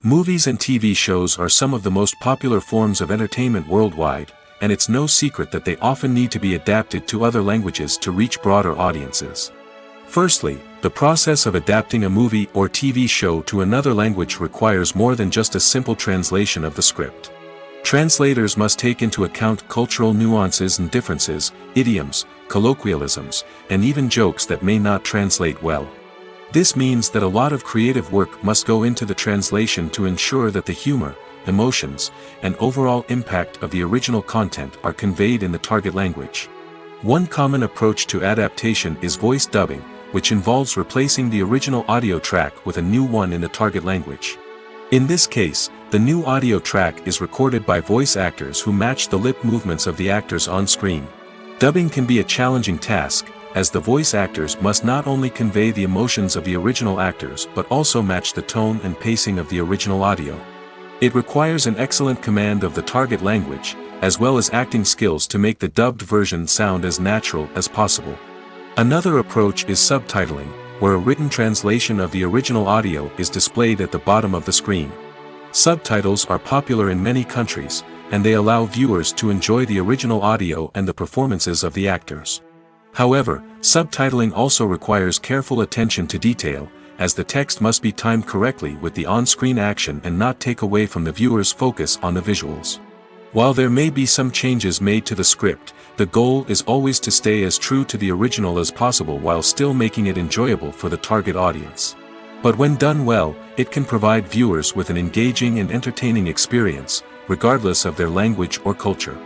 Movies and TV shows are some of the most popular forms of entertainment worldwide, and it's no secret that they often need to be adapted to other languages to reach broader audiences. Firstly, the process of adapting a movie or TV show to another language requires more than just a simple translation of the script. Translators must take into account cultural nuances and differences, idioms, colloquialisms, and even jokes that may not translate well. This means that a lot of creative work must go into the translation to ensure that the humor, emotions, and overall impact of the original content are conveyed in the target language. One common approach to adaptation is voice dubbing, which involves replacing the original audio track with a new one in the target language. In this case, the new audio track is recorded by voice actors who match the lip movements of the actors on screen. Dubbing can be a challenging task, as the voice actors must not only convey the emotions of the original actors but also match the tone and pacing of the original audio. It requires an excellent command of the target language, as well as acting skills to make the dubbed version sound as natural as possible. Another approach is subtitling, where a written translation of the original audio is displayed at the bottom of the screen. Subtitles are popular in many countries, and they allow viewers to enjoy the original audio and the performances of the actors. However, subtitling also requires careful attention to detail, as the text must be timed correctly with the on-screen action and not take away from the viewer's focus on the visuals. While there may be some changes made to the script, the goal is always to stay as true to the original as possible while still making it enjoyable for the target audience. But when done well, it can provide viewers with an engaging and entertaining experience, regardless of their language or culture.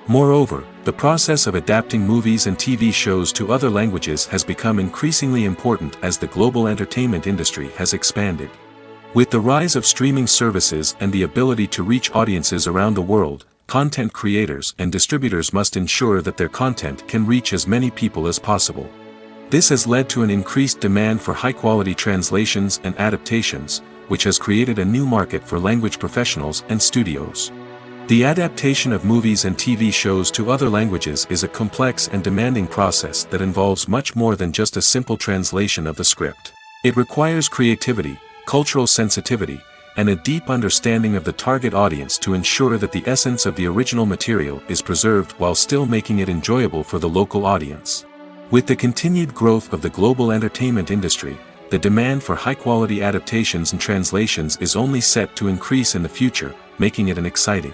Moreover, the process of adapting movies and TV shows to other languages has become increasingly important as the global entertainment industry has expanded. With the rise of streaming services and the ability to reach audiences around the world, content creators and distributors must ensure that their content can reach as many people as possible. This has led to an increased demand for high-quality translations and adaptations, which has created a new market for language professionals and studios. The adaptation of movies and TV shows to other languages is a complex and demanding process that involves much more than just a simple translation of the script. It requires creativity, cultural sensitivity, and a deep understanding of the target audience to ensure that the essence of the original material is preserved while still making it enjoyable for the local audience. With the continued growth of the global entertainment industry, the demand for high-quality adaptations and translations is only set to increase in the future, making it exciting.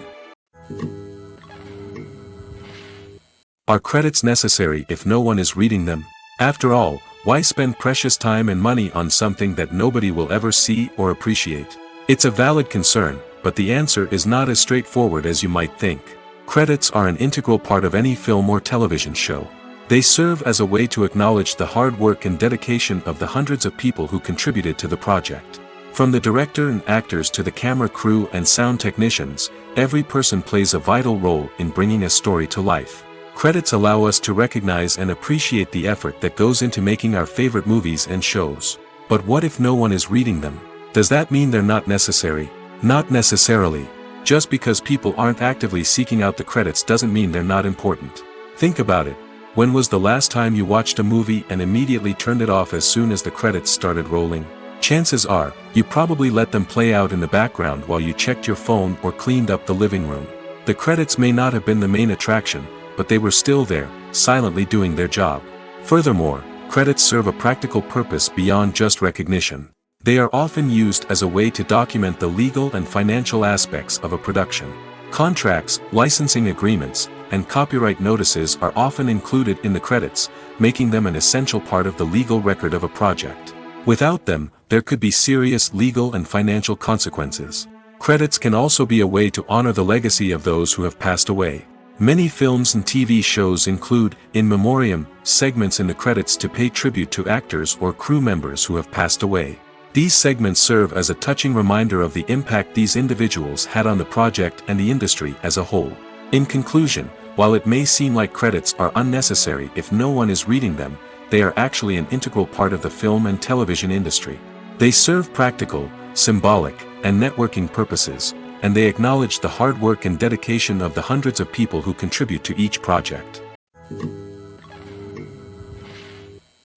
Are credits necessary if no one is reading them? After all, why spend precious time and money on something that nobody will ever see or appreciate? It's a valid concern, but the answer is not as straightforward as you might think. Credits are an integral part of any film or television show. They serve as a way to acknowledge the hard work and dedication of the hundreds of people who contributed to the project. From the director and actors to the camera crew and sound technicians, every person plays a vital role in bringing a story to life. Credits allow us to recognize and appreciate the effort that goes into making our favorite movies and shows. But what if no one is reading them? Does that mean they're not necessary? Not necessarily. Just because people aren't actively seeking out the credits doesn't mean they're not important. Think about it. When was the last time you watched a movie and immediately turned it off as soon as the credits started rolling? Chances are, you probably let them play out in the background while you checked your phone or cleaned up the living room. The credits may not have been the main attraction, but they were still there, silently doing their job. Furthermore, credits serve a practical purpose beyond just recognition. They are often used as a way to document the legal and financial aspects of a production. Contracts, licensing agreements, and copyright notices are often included in the credits, making them an essential part of the legal record of a project. Without them, there could be serious legal and financial consequences. Credits can also be a way to honor the legacy of those who have passed away. Many films and TV shows include, in memoriam, segments in the credits to pay tribute to actors or crew members who have passed away. These segments serve as a touching reminder of the impact these individuals had on the project and the industry as a whole. In conclusion, while it may seem like credits are unnecessary if no one is reading them, they are actually an integral part of the film and television industry. They serve practical, symbolic, and networking purposes, and they acknowledge the hard work and dedication of the hundreds of people who contribute to each project.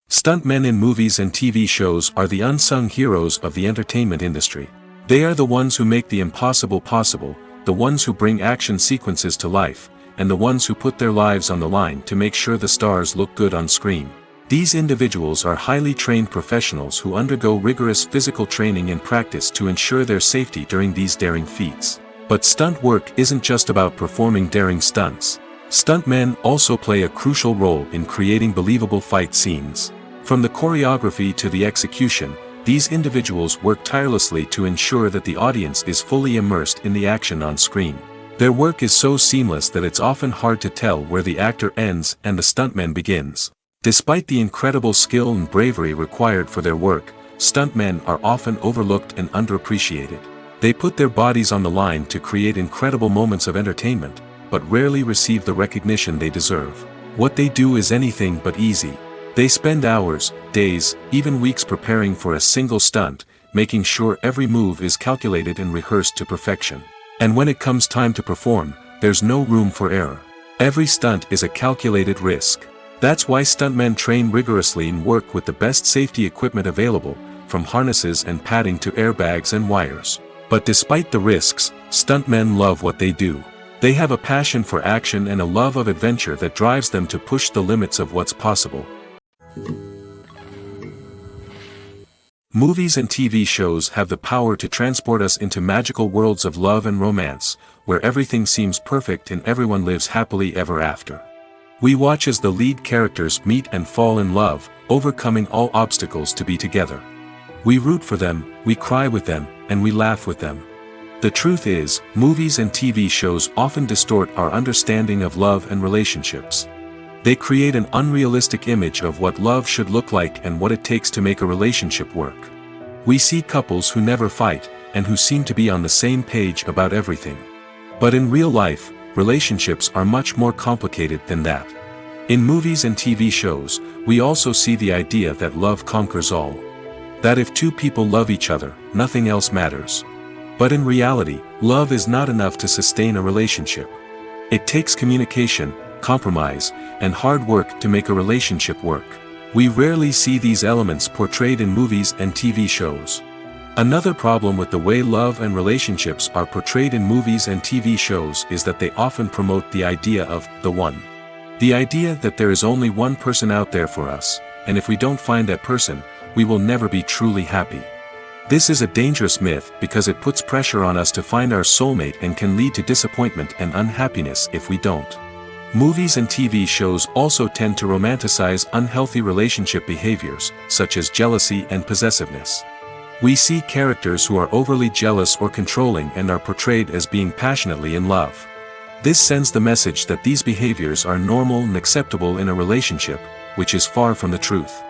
Stuntmen in movies and TV shows are the unsung heroes of the entertainment industry. They are the ones who make the impossible possible, the ones who bring action sequences to life, and the ones who put their lives on the line to make sure the stars look good on screen. These individuals are highly trained professionals who undergo rigorous physical training and practice to ensure their safety during these daring feats. But stunt work isn't just about performing daring stunts. Stuntmen also play a crucial role in creating believable fight scenes. From the choreography to the execution, these individuals work tirelessly to ensure that the audience is fully immersed in the action on screen. Their work is so seamless that it's often hard to tell where the actor ends and the stuntman begins. Despite the incredible skill and bravery required for their work, stuntmen are often overlooked and underappreciated. They put their bodies on the line to create incredible moments of entertainment, but rarely receive the recognition they deserve. What they do is anything but easy. They spend hours, days, even weeks preparing for a single stunt, making sure every move is calculated and rehearsed to perfection. And when it comes time to perform, there's no room for error. Every stunt is a calculated risk. That's why stuntmen train rigorously and work with the best safety equipment available, from harnesses and padding to airbags and wires. But despite the risks, stuntmen love what they do. They have a passion for action and a love of adventure that drives them to push the limits of what's possible. Movies and TV shows have the power to transport us into magical worlds of love and romance, where everything seems perfect and everyone lives happily ever after. We watch as the lead characters meet and fall in love, overcoming all obstacles to be together. We root for them, we cry with them, and we laugh with them. The truth is, movies and TV shows often distort our understanding of love and relationships. They create an unrealistic image of what love should look like and what it takes to make a relationship work. We see couples who never fight, and who seem to be on the same page about everything. But in real life, relationships are much more complicated than that. In movies and TV shows, we also see the idea that love conquers all. That if two people love each other, nothing else matters. But in reality, love is not enough to sustain a relationship. It takes communication, compromise, and hard work to make a relationship work. We rarely see these elements portrayed in movies and TV shows. Another problem with the way love and relationships are portrayed in movies and TV shows is that they often promote the idea of the one. The idea that there is only one person out there for us, and if we don't find that person, we will never be truly happy. This is a dangerous myth because it puts pressure on us to find our soulmate and can lead to disappointment and unhappiness if we don't. Movies and TV shows also tend to romanticize unhealthy relationship behaviors, such as jealousy and possessiveness. We see characters who are overly jealous or controlling and are portrayed as being passionately in love. This sends the message that these behaviors are normal and acceptable in a relationship, which is far from the truth.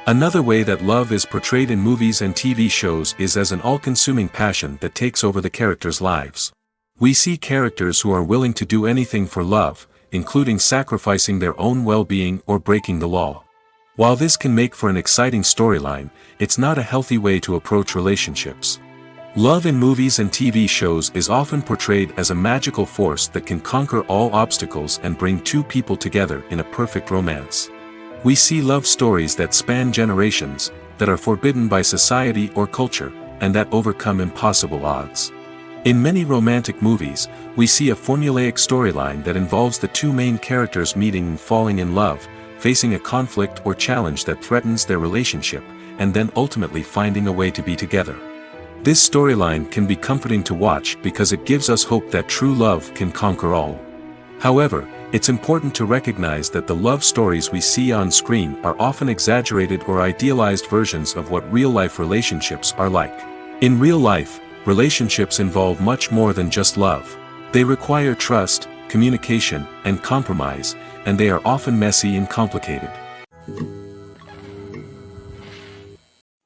Another way that love is portrayed in movies and TV shows is as an all-consuming passion that takes over the characters' lives. We see characters who are willing to do anything for love, including sacrificing their own well-being or breaking the law. While this can make for an exciting storyline, it's not a healthy way to approach relationships. Love in movies and TV shows is often portrayed as a magical force that can conquer all obstacles and bring two people together in a perfect romance. We see love stories that span generations, that are forbidden by society or culture, and that overcome impossible odds. In many romantic movies, we see a formulaic storyline that involves the two main characters meeting and falling in love, facing a conflict or challenge that threatens their relationship, and then ultimately finding a way to be together. This storyline can be comforting to watch because it gives us hope that true love can conquer all. However, it's important to recognize that the love stories we see on screen are often exaggerated or idealized versions of what real-life relationships are like. In real life, relationships involve much more than just love. They require trust, communication, and compromise, and they are often messy and complicated.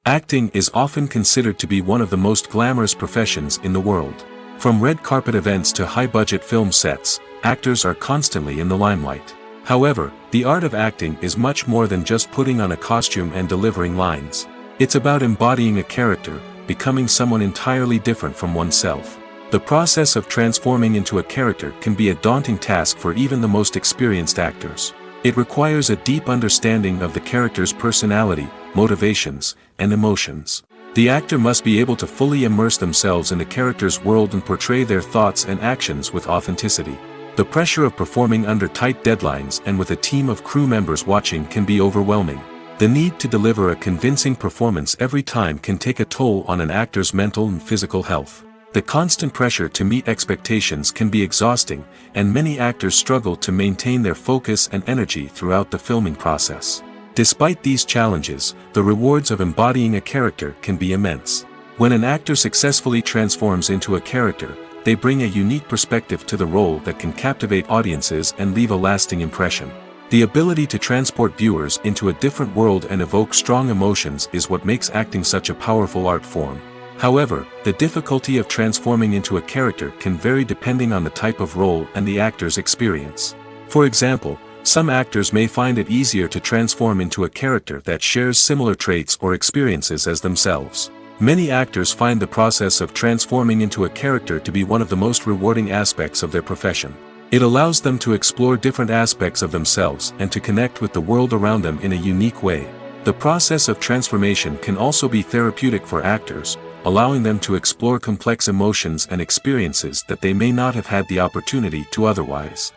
Acting is often considered to be one of the most glamorous professions in the world. From red carpet events to high-budget film sets, actors are constantly in the limelight. However, the art of acting is much more than just putting on a costume and delivering lines. It's about embodying a character, becoming someone entirely different from oneself. The process of transforming into a character can be a daunting task for even the most experienced actors. It requires a deep understanding of the character's personality, motivations, and emotions. The actor must be able to fully immerse themselves in the character's world and portray their thoughts and actions with authenticity. The pressure of performing under tight deadlines and with a team of crew members watching can be overwhelming. The need to deliver a convincing performance every time can take a toll on an actor's mental and physical health. The constant pressure to meet expectations can be exhausting, and many actors struggle to maintain their focus and energy throughout the filming process. Despite these challenges, the rewards of embodying a character can be immense. When an actor successfully transforms into a character, they bring a unique perspective to the role that can captivate audiences and leave a lasting impression. The ability to transport viewers into a different world and evoke strong emotions is what makes acting such a powerful art form. However, the difficulty of transforming into a character can vary depending on the type of role and the actor's experience. For example, some actors may find it easier to transform into a character that shares similar traits or experiences as themselves. Many actors find the process of transforming into a character to be one of the most rewarding aspects of their profession. It allows them to explore different aspects of themselves and to connect with the world around them in a unique way. The process of transformation can also be therapeutic for actors, allowing them to explore complex emotions and experiences that they may not have had the opportunity to otherwise.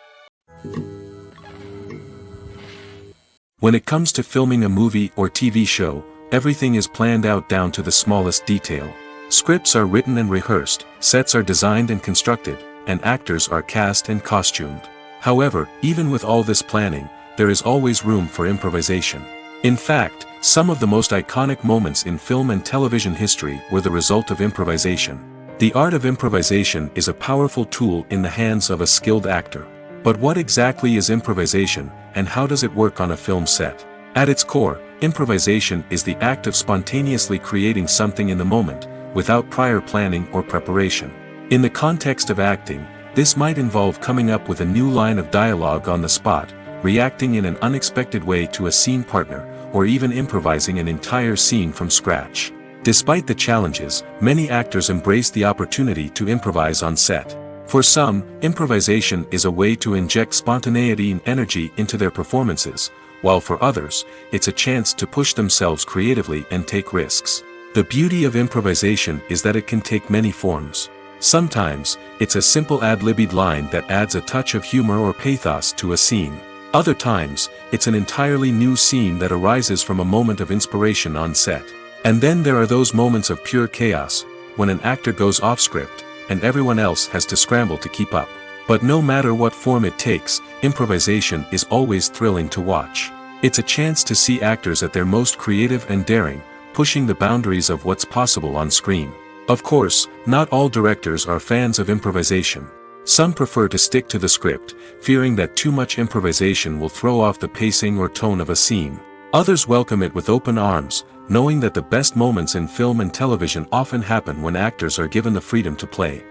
When it comes to filming a movie or TV show, everything is planned out down to the smallest detail. Scripts are written and rehearsed, sets are designed and constructed, and actors are cast and costumed. However, even with all this planning, there is always room for improvisation. In fact, some of the most iconic moments in film and television history were the result of improvisation. The art of improvisation is a powerful tool in the hands of a skilled actor. But what exactly is improvisation, and how does it work on a film set? At its core, improvisation is the act of spontaneously creating something in the moment, without prior planning or preparation. In the context of acting, this might involve coming up with a new line of dialogue on the spot, reacting in an unexpected way to a scene partner, or even improvising an entire scene from scratch. Despite the challenges, many actors embrace the opportunity to improvise on set. For some, improvisation is a way to inject spontaneity and energy into their performances, while for others, it's a chance to push themselves creatively and take risks. The beauty of improvisation is that it can take many forms. Sometimes, it's a simple ad-libbed line that adds a touch of humor or pathos to a scene. Other times, it's an entirely new scene that arises from a moment of inspiration on set. And then there are those moments of pure chaos, when an actor goes off script, and everyone else has to scramble to keep up. But no matter what form it takes, improvisation is always thrilling to watch. It's a chance to see actors at their most creative and daring, pushing the boundaries of what's possible on screen. Of course, not all directors are fans of improvisation. Some prefer to stick to the script, fearing that too much improvisation will throw off the pacing or tone of a scene. Others welcome it with open arms, knowing that the best moments in film and television often happen when actors are given the freedom to play.